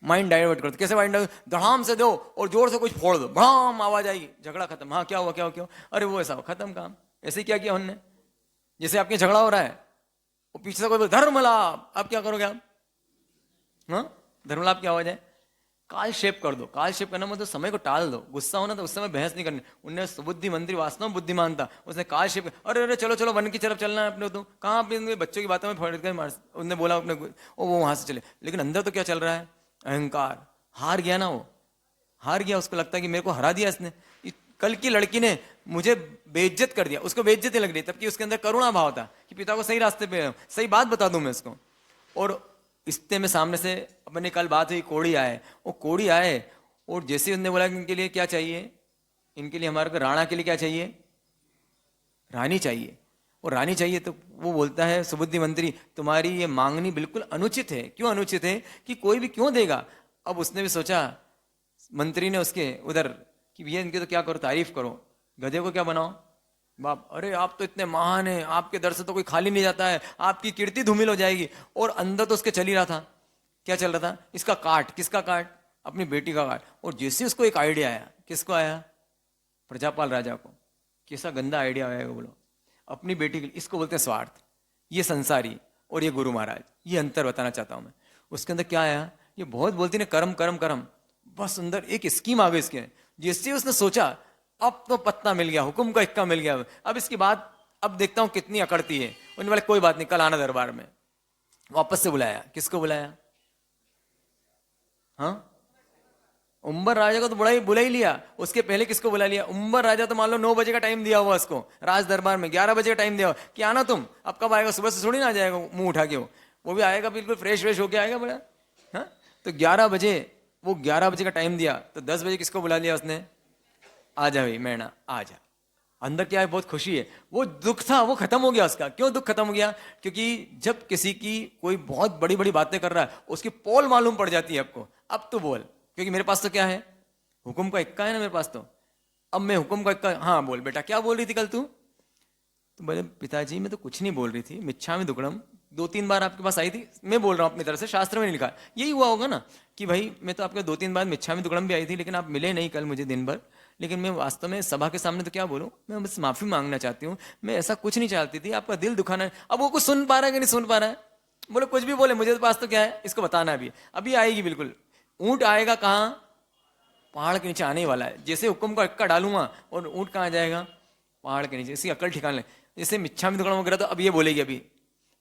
माइंड डाइवर्ट कर दो। कैसे माइंड डाइवर्ट? धड़ाम से दो और जोर से कुछ फोड़ दो, भड़ाम आवाज आएगी, झगड़ा खत्म। हाँ क्या हुआ, क्या हुआ, क्या हुआ? अरे वो ऐसा हो, खत्म काम। ऐसे क्या किया उन्होंने? जैसे आपके झगड़ा हो रहा है, वो पीछे से कोई धर्मलाप, अब क्या करोगे आप? हाँ धर्मलाप क्या आवाज है? काल शेप कर दो। काल शेप करना मतलब समय को टाल दो। गुस्सा होना तो उस समय बहस नहीं करनी। उन्हें सुबुद्धि मंत्री वास्तव में बुद्धिमान था, उसने काल शेप, अरे अरे चलो चलो वन की तरफ चलना है अपने, तो कहाँ अपने बच्चों की बातों में फट गए, उन्होंने बोला अपने, वो वहां से चले। लेकिन अंदर तो क्या चल रहा है? अहंकार। हार गया ना, वो हार गया। उसको लगता है कि मेरे को हरा दिया इसने, कल की लड़की ने मुझे बेइज्जत कर दिया, उसको बेइज्जती लग रही, तबकि उसके अंदर करुणा भाव था कि पिता को सही रास्ते पे, सही बात बता दूं मैं इसको। और इस्ते में सामने से अपने कल बात हुई, कोड़ी आए, वो कोड़ी आए और जैसे उन्होंने बोला कि इनके लिए क्या चाहिए, इनके लिए हमारे को राणा के लिए क्या चाहिए? रानी चाहिए। और रानी चाहिए तो वो बोलता है सुबुद्धि मंत्री, तुम्हारी ये मांगनी बिल्कुल अनुचित है। क्यों अनुचित है? कि कोई भी क्यों देगा। अब उसने भी सोचा, मंत्री ने उसके उधर, कि भैया इनके तो क्या करो, तारीफ करो, गधे को क्या बनाओ बाप, अरे आप तो इतने महान हैं, आपके दर से तो कोई खाली नहीं जाता है, आपकी कीर्ति धूमिल हो जाएगी। और अंदर तो उसके चल ही रहा था, क्या चल रहा था? इसका काट। किसका काट? अपनी बेटी का काट। और जैसे उसको एक आइडिया आया, किसको आया? प्रजापाल राजा को। कैसा गंदा आइडिया आया बोलो, अपनी बेटी के लिए। इसको बोलते हैं स्वार्थ। ये संसारी और ये गुरु महाराज, ये अंतर बताना चाहता हूं मैं। उसके अंदर क्या आया? ये बहुत बोलती ने कर्म कर्म कर्म, बस अंदर एक स्कीम आ गई इसके। जैसे उसने सोचा, अब तो पत्ता मिल गया, हुक्म का इक्का मिल गया, अब इसकी बात अब देखता हूं कितनी अकड़ती है। उन्होंने बोला कोई बात नहीं, कल आना दरबार में। वापस से बुलाया। किसको बुलाया? हाँ उम्बर राजा को तो बुला ही लिया। उसके पहले किसको बुला लिया? उम्बर राजा तो मान लो 9 बजे का टाइम दिया हुआ उसको, राज दरबार में 11 बजे का टाइम दिया हुआ कि आना तुम। अब कब आएगा? सुबह से थोड़ी ना आ जाएगा मुंह उठा के, वो भी आएगा बिल्कुल फ्रेश व्रेश होके आएगा बड़ा। हाँ तो 11 बजे, वो 11 बजे का टाइम दिया, तो 10 बजे किसको बुला लिया उसने? आ जा भाई मैना, आ जा। अंदर क्या है? बहुत खुशी है। वो दुख था वो खत्म हो गया उसका। क्यों दुख खत्म हो गया? क्योंकि जब किसी की कोई बहुत बड़ी बड़ी बातें कर रहा है, उसकी पोल मालूम पड़ जाती है आपको, अब तो बोल, क्योंकि मेरे पास तो क्या है? हुक्म का इक्का है ना मेरे पास तो। अब मैं हुक्म का इक्का, हाँ बोल बेटा क्या बोल रही थी कल तू? तो बोले पिताजी मैं तो कुछ नहीं बोल रही थी, मिच्छामि दुक्कडम, 2-3 बार आपके पास आई थी, मैं बोल रहा हूं अपनी तरफ से, शास्त्र में नहीं लिखा, यही हुआ होगा ना कि भाई मैं तो आपके 2-3 बार मिच्छामी दुक्कड़म भी आई थी, लेकिन आप मिले नहीं कल मुझे दिन भर। लेकिन मैं वास्तव में सभा के सामने तो क्या बोलूं, मैं बस माफी मांगना चाहती हूँ, मैं ऐसा कुछ नहीं चाहती थी, आपका दिल दुखाना है। अब वो कुछ सुन पा रहा है कि नहीं सुन पा रहा है, बोले कुछ भी बोले, मुझे तो पास तो क्या है, इसको बताना अभी आएगी बिल्कुल। ऊंट आएगा कहाँ, पहाड़ के नीचे आने वाला है। जैसे हुक्म का अक्का डालूंगा और ऊंट कहाँ जाएगा, पहाड़ के नीचे। इसकी अकल ठिकाने, जैसे मिच्छामी दुक्कड़म वगैरह, तो अब ये बोलेगी, अभी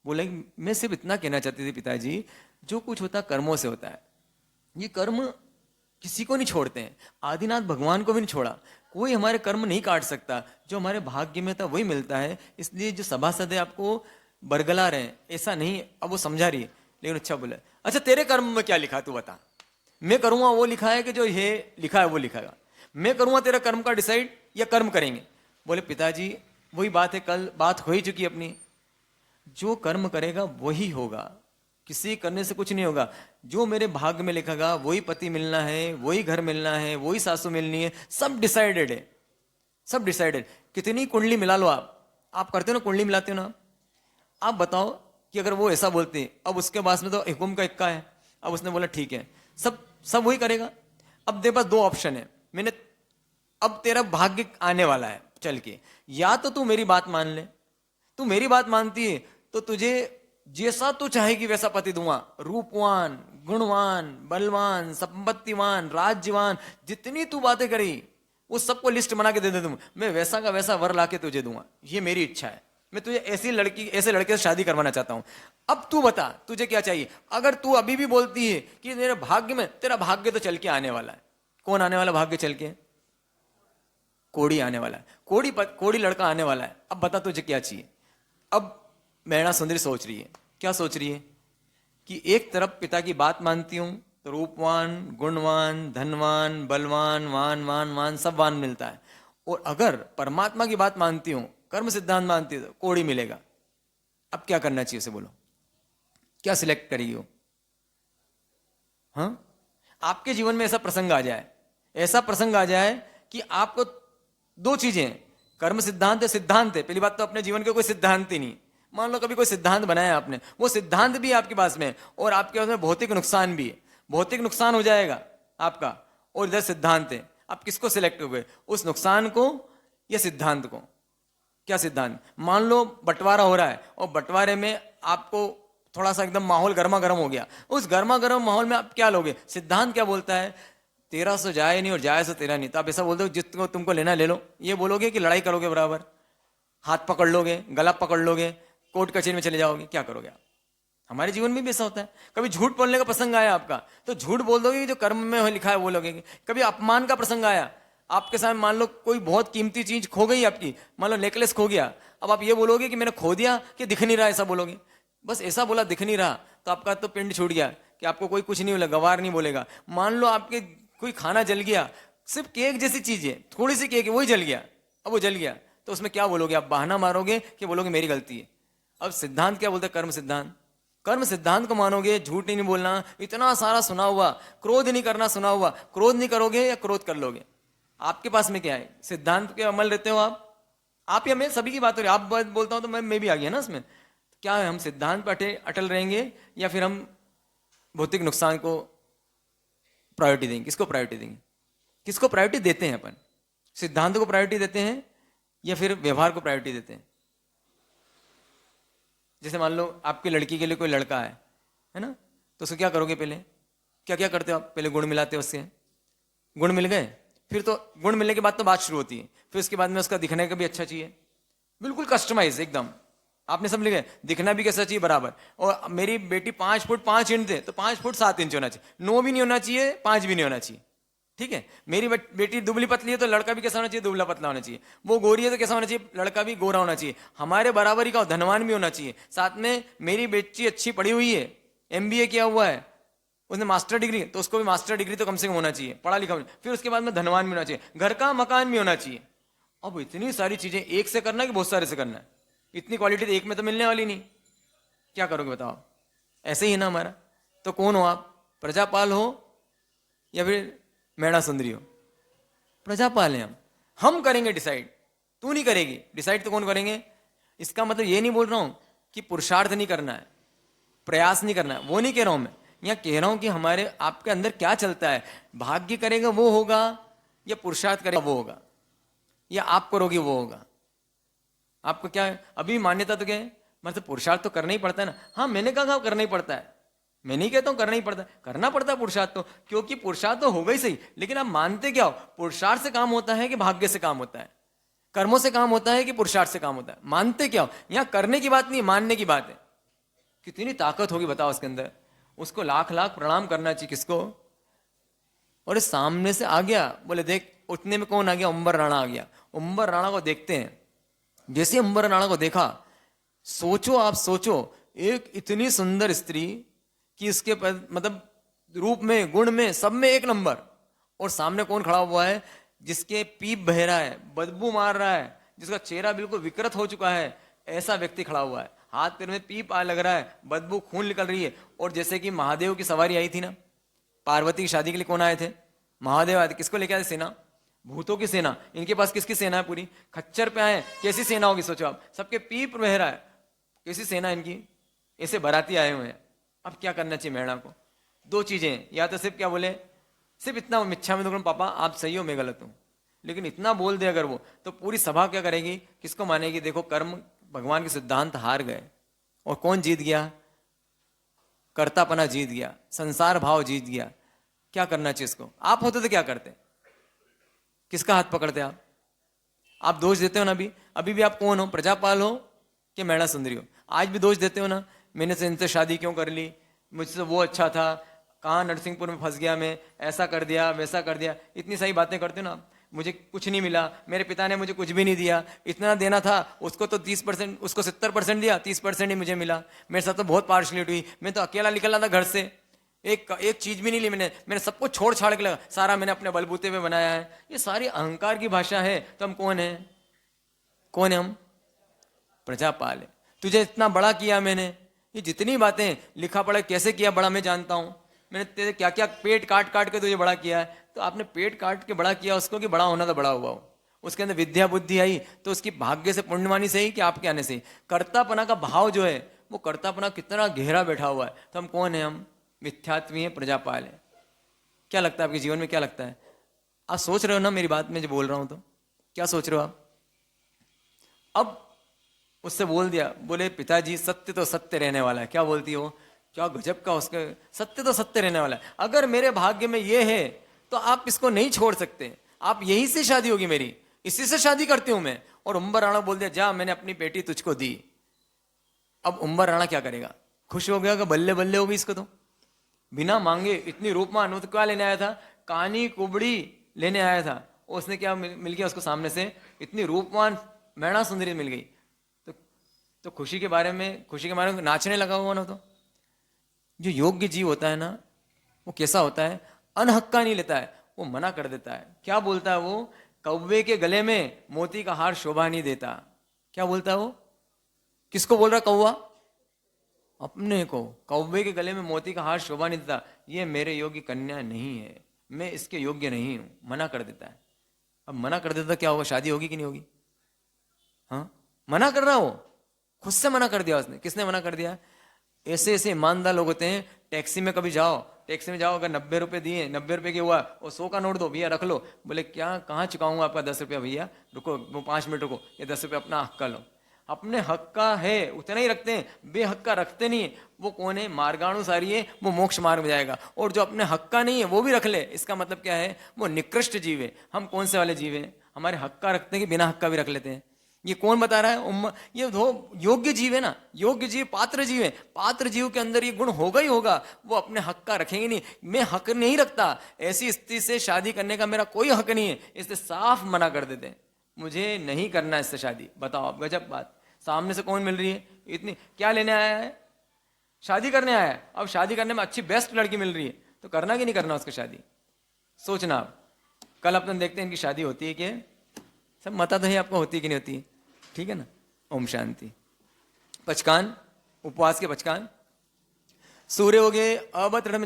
बोलेगी मैं सिर्फ इतना कहना चाहती थी पिताजी, जो कुछ होता है कर्मों से होता है, ये कर्म किसी को नहीं छोड़ते हैं, आदिनाथ भगवान को भी नहीं छोड़ा, कोई हमारे कर्म नहीं काट सकता, जो हमारे भाग्य में था वही मिलता है। इसलिए जो सभासद है आपको बरगला रहे हैं, ऐसा नहीं। अब वो समझा रही है, लेकिन अच्छा बोले, अच्छा तेरे कर्म में क्या लिखा तू बता। मैं करूंगा वो लिखा है कि जो ये लिखा है वो लिखागा, मैं करूंगा तेरा कर्म का डिसाइड, या कर्म करेंगे। बोले पिताजी वही बात है, कल बात हो ही चुकी अपनी, जो कर्म करेगा वही होगा, किसी करने से कुछ नहीं होगा। जो मेरे भाग्य में लिखेगा वही पति मिलना है, वही घर मिलना है, वही सासू मिलनी है, सब डिसाइडेड है, सब डिसाइडेड। कितनी कुंडली मिला लो आप करते हो ना, कुंडली मिलाते हो ना, आप बताओ कि अगर वो ऐसा बोलते, अब उसके पास में तो हुक्म का इक्का है, अब उसने बोला ठीक है, सब वही करेगा। अब तेरे पास 2 ऑप्शन है, मैंने अब तेरा भाग्य आने वाला है चल के, या तो तू मेरी बात मान ले, तू मेरी बात मानती है तो तुझे जैसा तू चाहेगी वैसा पति दूंगा, रूपवान, गुणवान, बलवान, संपत्तिवान, राज्यवान, जितनी तू बातें करी वो सबको लिस्ट बना के दे दूं, मैं वैसा का वैसा वर लाके तुझे दूंगा, ये मेरी इच्छा है। मैं तुझे ऐसी लड़की, ऐसे लड़के से शादी करवाना चाहता हूं। अब तू बता तुझे क्या चाहिए। अगर तू अभी भी बोलती है कि मेरे भाग्य में, तेरा भाग्य तो चल के आने वाला है। कौन आने वाला भाग्य चल के? कोड़ी आने वाला है, कोड़ी लड़का आने वाला है। अब बता तुझे क्या चाहिए। अब मैणा सुंदरी सोच रही है, क्या सोच रही है कि एक तरफ पिता की बात मानती हूं तो रूपवान, गुणवान, धनवान, बलवान, वान सब वान मिलता है, और अगर परमात्मा की बात मानती हूं, कर्म सिद्धांत मानती हूं, तो कोड़ी मिलेगा। अब क्या करना चाहिए उसे, बोलो क्या सिलेक्ट करेगी वो? हाँ, आपके जीवन में ऐसा प्रसंग आ जाए, ऐसा प्रसंग आ जाए कि आपको 2 चीजें हैं, कर्म सिद्धांत है, सिद्धांत है। पहली बात तो अपने जीवन के कोई सिद्धांत ही नहीं। मान लो कभी कोई सिद्धांत बनाया आपने, वो सिद्धांत भी आपके पास में, और आपके पास में भौतिक नुकसान भी है, भौतिक नुकसान हो जाएगा आपका, और इधर सिद्धांत है। आप किसको सिलेक्ट करोगे, उस नुकसान को या सिद्धांत को? क्या सिद्धांत? मान लो बंटवारा हो रहा है, और बंटवारे में आपको थोड़ा सा एकदम माहौल गर्मा गर्म हो गया, उस गर्मा गर्म माहौल में आप क्या लोगे? सिद्धांत क्या बोलता है? तेरा सो जाए नहीं और जाए सो तेरा नहीं। तो आप ऐसा बोलते हो जिसको तुमको लेना ले लो, ये बोलोगे कि लड़ाई करोगे बराबर, हाथ पकड़ लोगे, गला पकड़ लोगे, कोर्ट कचहरी में चले जाओगे, क्या करोगे आप? हमारे जीवन में भी ऐसा होता है। कभी झूठ बोलने का प्रसंग आया आपका, तो झूठ बोल दोगे, जो कर्म में लिखा है वो लोगे। कभी अपमान का प्रसंग आया आपके सामने, मान लो कोई बहुत कीमती चीज खो गई आपकी, मान लो नेकलेस खो गया, अब आप ये बोलोगे कि मैंने खो दिया कि दिख नहीं रहा, ऐसा बोलोगे? बस ऐसा बोला दिख नहीं रहा तो आपका तो पिंड छूट गया, कि आपको कोई कुछ नहीं बोला, गवार नहीं बोलेगा। मान लो आपके कोई खाना जल गया, सिर्फ केक जैसी चीज है, थोड़ी सी केक है, वही जल गया, अब वो जल गया, तो उसमें क्या बोलोगे आप? बहाना मारोगे कि बोलोगे मेरी गलती है। अब सिद्धांत क्या बोलता है? कर्म सिद्धांत। कर्म सिद्धांत को मानोगे, झूठ नहीं बोलना, इतना सारा सुना हुआ, क्रोध नहीं करना सुना हुआ, क्रोध नहीं करोगे या क्रोध कर लोगे? आपके पास में क्या है? सिद्धांत के अमल रहते हो आप या मैं? सभी की बात हो रही है, आप बात बोलता हूं तो मैं भी आ गया ना इसमें। क्या है, हम सिद्धांत पर अटल रहेंगे या फिर हम भौतिक नुकसान को प्रायोरिटी देंगे? किसको प्रायोरिटी देंगे? किसको प्रायोरिटी देते हैं अपन? सिद्धांत को प्रायोरिटी देते हैं या फिर व्यवहार को प्रायोरिटी देते हैं? जैसे मान लो आपकी लड़की के लिए कोई लड़का है ना, तो उसको क्या करोगे? पहले क्या क्या करते हो आप? पहले गुण मिलाते हो उससे, गुण मिल गए, फिर तो गुण मिलने के बाद तो बात शुरू होती है, फिर उसके बाद में उसका दिखने का भी अच्छा चाहिए, बिल्कुल कस्टमाइज एकदम। आपने सब लिखे, दिखना भी कैसा चाहिए बराबर। और मेरी बेटी 5 फुट 5 इंच थे तो 5 फुट 7 इंच होना चाहिए, 9 भी नहीं होना चाहिए, 5 भी नहीं होना चाहिए, ठीक है। मेरी बेटी दुबली पतली है तो लड़का भी कैसा होना चाहिए? दुबला पतला होना चाहिए। वो गोरी है तो कैसा होना चाहिए? लड़का भी गोरा होना चाहिए। हमारे बराबरी का धनवान भी होना चाहिए। साथ में मेरी बेटी अच्छी पढ़ी हुई है, MBA किया हुआ है, उसने मास्टर डिग्री, तो उसको भी मास्टर डिग्री तो कम से कम होना चाहिए, पढ़ा लिखा होना। फिर उसके बाद में धनवान भी होना चाहिए, घर का मकान भी होना चाहिए। अब इतनी सारी चीजें एक से करना है कि बहुत सारे से करना है? इतनी क्वालिटी तो एक में तो मिलने वाली नहीं, क्या करोगे बताओ? ऐसे ही ना हमारा। तो कौन हो आप? प्रजापाल हो या फिर मैणा सुंदरी हो? प्रजापाल हैं हम करेंगे डिसाइड, तू नहीं करेगी डिसाइड। तो कौन करेंगे? इसका मतलब ये नहीं बोल रहा हूं कि पुरुषार्थ नहीं करना है, प्रयास नहीं करना है, वो नहीं कह रहा हूं मैं। यहाँ कह रहा हूं कि हमारे आपके अंदर क्या चलता है, भाग्य करेगा वो होगा, या पुरुषार्थ करेगा वो होगा, या आप करोगे वो होगा। आपको क्या है अभी मान्यता तो क्या है, मतलब पुरुषार्थ तो करना ही पड़ता है ना। हाँ मैंने कहा करना ही पड़ता है, मैं नहीं कहता हूं करना ही पड़ता है, करना पड़ता है पुरुषार्थ तो, क्योंकि पुरुषार्थ तो होगा ही सही। लेकिन आप मानते क्या हो, पुरुषार्थ से काम होता है कि भाग्य से काम होता है, कर्मों से काम होता है कि पुरुषार्थ से काम होता है? मानते क्या हो? यहां करने की बात नहीं, मानने की बात है। कितनी ताकत होगी बताओ उसके अंदर, उसको लाख लाख प्रणाम करना चाहिए। किसको? और इस सामने से आ गया, बोले देख उतने में कौन आ गया, उम्बर राणा आ गया। उम्बर राणा को देखते हैं, जैसे उम्बर राणा को देखा, सोचो आप सोचो, एक इतनी सुंदर स्त्री कि इसके मतलब रूप में, गुण में, सब में एक नंबर, और सामने कौन खड़ा हुआ है, जिसके पीप बह रहा है, बदबू मार रहा है, जिसका चेहरा बिल्कुल विकृत हो चुका है, ऐसा व्यक्ति खड़ा हुआ है। हाथ पैर में पीप आ लग रहा है, बदबू, खून निकल रही है। और जैसे कि महादेव की सवारी आई थी ना, पार्वती की शादी के लिए कौन आए थे? महादेव आए थे। किसको लेके आए? सेना, भूतों की सेना। इनके पास किसकी सेना है? पूरी खच्चर पे आए, कैसी सेना होगी सोचो आप, सबके पीप बह रहा है, कैसी सेना इनकी, ऐसे बराती आए हुए हैं। अब क्या करना चाहिए मेढ़ा को? दो चीजें, या तो सिर्फ क्या बोले, सिर्फ इतना मिच्छा में दुक्कड़म, पापा आप सही हो मैं गलत हूं, लेकिन इतना बोल दे अगर वो, तो पूरी सभा क्या करेगी, किसको मानेगी? देखो कर्म भगवान के सिद्धांत हार गए, और कौन जीत गया? कर्तापना जीत गया, संसार भाव जीत गया। क्या करना चाहिए इसको? आप होते तो क्या करते? किसका हाथ पकड़ते आप? आप दोष देते हो ना अभी भी आप कौन हो? प्रजापाल हो कि मैणा सुंदरी हो? आज भी दोष देते हो ना, मैंने से इनसे शादी क्यों कर ली, मुझसे वो अच्छा था, कहाँ नरसिंहपुर में फंस गया मैं, ऐसा कर दिया वैसा कर दिया, इतनी सारी बातें करते हो ना। मुझे कुछ नहीं मिला, मेरे पिता ने मुझे कुछ भी नहीं दिया, इतना देना था उसको तो 30%, उसको 70% दिया, 30% ही मुझे मिला, मेरे साथ तो बहुत पार्शलिटी हुई, मैं तो अकेला निकला था घर से, एक चीज भी नहीं ली मैंने सब कुछ छोड़ छाड़ के लगा, सारा मैंने अपने बलबूते पे बनाया है। ये सारी अहंकार की भाषा है। तो हम कौन है? कौन है हम? प्रजापाल है। तुझे इतना बड़ा किया मैंने, ये जितनी बातें लिखा पढ़ा कैसे किया बड़ा मैं जानता हूं, मैंने तेरे क्या क्या पेट काट काट के तुझे बड़ा किया है। तो आपने पेट काट के बड़ा किया उसको कि बड़ा होना तो बड़ा हुआ हो, उसके अंदर विद्या बुद्धि आई तो उसकी भाग्य से पुण्यवानी से ही कि आपके आने से ही। कर्तापना का भाव जो है, वो कर्तापना कितना गहरा बैठा हुआ है। तो हम कौन है? हम मिथ्यात्वी है, प्रजापाल है। क्या लगता है आपके जीवन में, क्या लगता है? आप सोच रहे हो ना मेरी बात में जो बोल रहा हूं, तो क्या सोच रहे हो आप? अब उससे बोल दिया, बोले पिताजी सत्य तो सत्य रहने वाला है। क्या बोलती हो? क्या गजब का उसके, सत्य तो सत्य रहने वाला है। अगर मेरे भाग्य में ये है तो आप इसको नहीं छोड़ सकते, आप यही से शादी होगी मेरी, इसी से शादी करती हूं मैं। और उम्बर राणा बोल दिया, जा मैंने अपनी बेटी तुझको दी। अब उम्बर राणा क्या करेगा? खुश हो गया कि बल्ले बल्ले होगी इसको, तो बिना मांगे इतनी रूपमान, वो तो क्या लेने आया था? कानी कुबड़ी लेने आया था। उसने क्या मिल गया उसको सामने से? इतनी रूपमान मैणा सुंदरी मिल गई। तो खुशी के बारे में नाचने लगा हुआ ना। तो जो योग्य जीव होता है ना, वो कैसा होता है? अनहक्का नहीं लेता है, वो मना कर देता है। क्या बोलता है वो? कौवे के गले में मोती का हार शोभा नहीं देता। क्या बोलता है वो? किसको बोल रहा कौवा? अपने को। कौवे के गले में मोती का हार शोभा नहीं देता, ये मेरे योग्य कन्या नहीं है, मैं इसके योग्य नहीं हूं, मना कर देता है। अब मना कर देता क्या होगा? शादी होगी कि नहीं होगी? हाँ, मना कर रहा हो, खुद से मना कर दिया उसने। किसने मना कर दिया? ऐसे ऐसे ईमानदार लोग होते हैं। टैक्सी में कभी जाओ, टैक्सी में जाओ, अगर 90 रुपए दिए, 90 रुपए के हुआ और 100 का नोट दो, भैया रख लो। बोले क्या, कहाँ चुकाऊंगा आपका 10 रुपया? भैया रुको, वो 5 मिनट रुको, ये 10 रुपया अपना हक का लो। अपने हक का है उतना ही रखते हैं, बेहक का रखते नहीं है। वो कौन है? मार्गानुसारी है, वो मोक्ष मार्ग में जाएगा। और जो अपने हक का नहीं है वो भी रख ले, इसका मतलब क्या है? वो निकृष्ट जीव है। हम कौन से वाले जीव हैं? हमारे हक का रखते हैं कि बिना हक का भी रख लेते हैं? ये कौन बता रहा है? ये दो योग्य जीव है ना, योग्य जीव पात्र जीव है। पात्र जीव के अंदर ये गुण होगा ही होगा, वो अपने हक का रखेंगे नहीं। मैं हक नहीं रखता, ऐसी स्त्री से शादी करने का मेरा कोई हक नहीं है, इससे साफ मना कर देते हैं, मुझे नहीं करना इससे शादी। बताओ आप, गजब बात। सामने से कौन मिल रही है? इतनी क्या लेने आया है? शादी करने आया है। अब शादी करने में अच्छी बेस्ट लड़की मिल रही है, तो करना कि नहीं करना उसकी शादी? सोचना आप। कल अपन देखते हैं इनकी शादी होती है कि सब मता तो है आपको, होती है कि नहीं होती है? ठीक है ना। ओम शांति। पचकान, उपवास के पचकान। सूर्य हो गए अबत्रम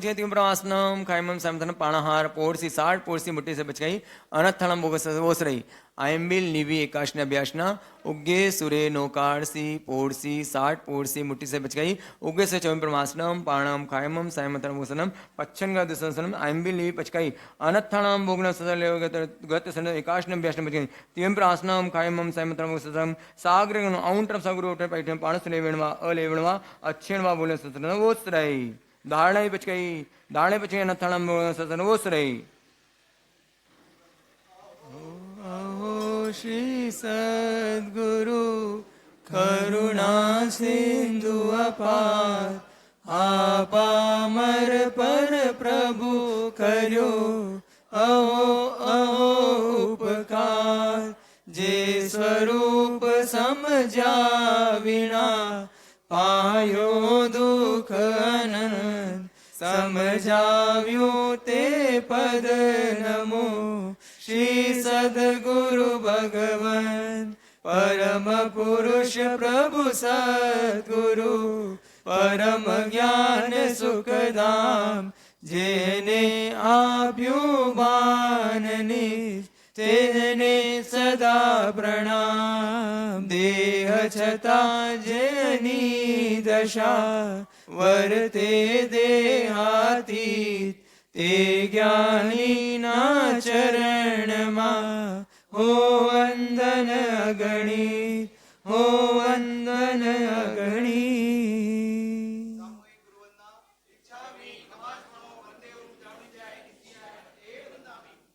खाइमम समथन पाणाहार पोड़सी 60 पोड़सी मुट्ठी से बचकाई अनथणम बोस रही आयंबिल निवी एकाशना अभ्यासना उग्गे सुरे नौकारसी पोड़सी 60 पोड़सी मुट्ठी से बच गई उग्गे से चौम प्रमासनम पाणम खायमम सायमतरम वसनम पच्छन का दुसनम आयंबिल निवी पचकाई अनत्थानाम भोगन सदल गत सन एकाशना अभ्यासना बच गई तियम प्रासनम खायमम सायमतरम वसनम सागर औंटर सागर उठे पैठे पाणस लेवणवा अलेवणवा अच्छेणवा बोले सतन वो सराई धारणा बच गई धारणे बच गई अनत्थानाम सतन वो सराई श्री सद्गुरु करुणा सिंधु अपार आपामर पर प्रभु कर्यो अहो अहो उपकार जे स्वरूप समझा विना पायो दुख अनंत समझाव्यो ते पद नमो श्री सद्गुरु भगवान परम पुरुष प्रभु सद्गुरु परम ज्ञान सुखधाम जेने आप्यो बानने तेने सदा प्रणाम देह छता जेनी दशा वर्ते देहातीत ते ज्ञानी ना चरण मा हो वंदन अगणित हो वंदन अगणित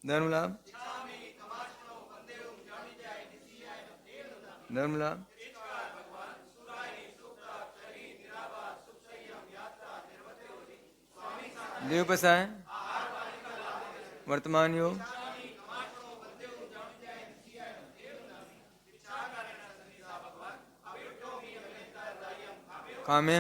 धर्म लाभ धर्म लाभ देव प्रसाद वर्तमान योग काम्य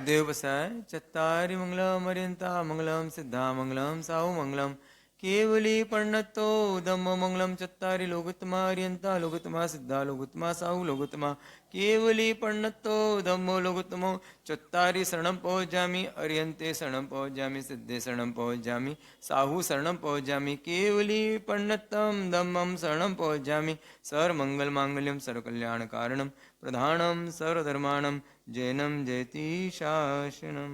देव प्रसाद चत्तारि मंगलम अरियंता मंगलम सिद्धा मंगलम साहु मंगलम केवली पर्णतो धम्म मंगलम चत्तारि लोकोत्तमा अरियंता लोकोत्तमा सिद्धा लोकोत्तमा साहु लोकोत्तमा केवली पर्णतो धम्मो लोकोत्तमो चत्तारि शरणं पहुँचामि अरियंते शरणं पहुँचामि सिद्धे शरणं पहुँचामि साहु शरणं पहुँचामि केवली पर्णतम धम्मं शरणं पहुँचामि सर्वमंगल मांगल्यम सर्वकल्याण कारणम प्रधानम सर्वधर्माणम जैनम जयति शासनम।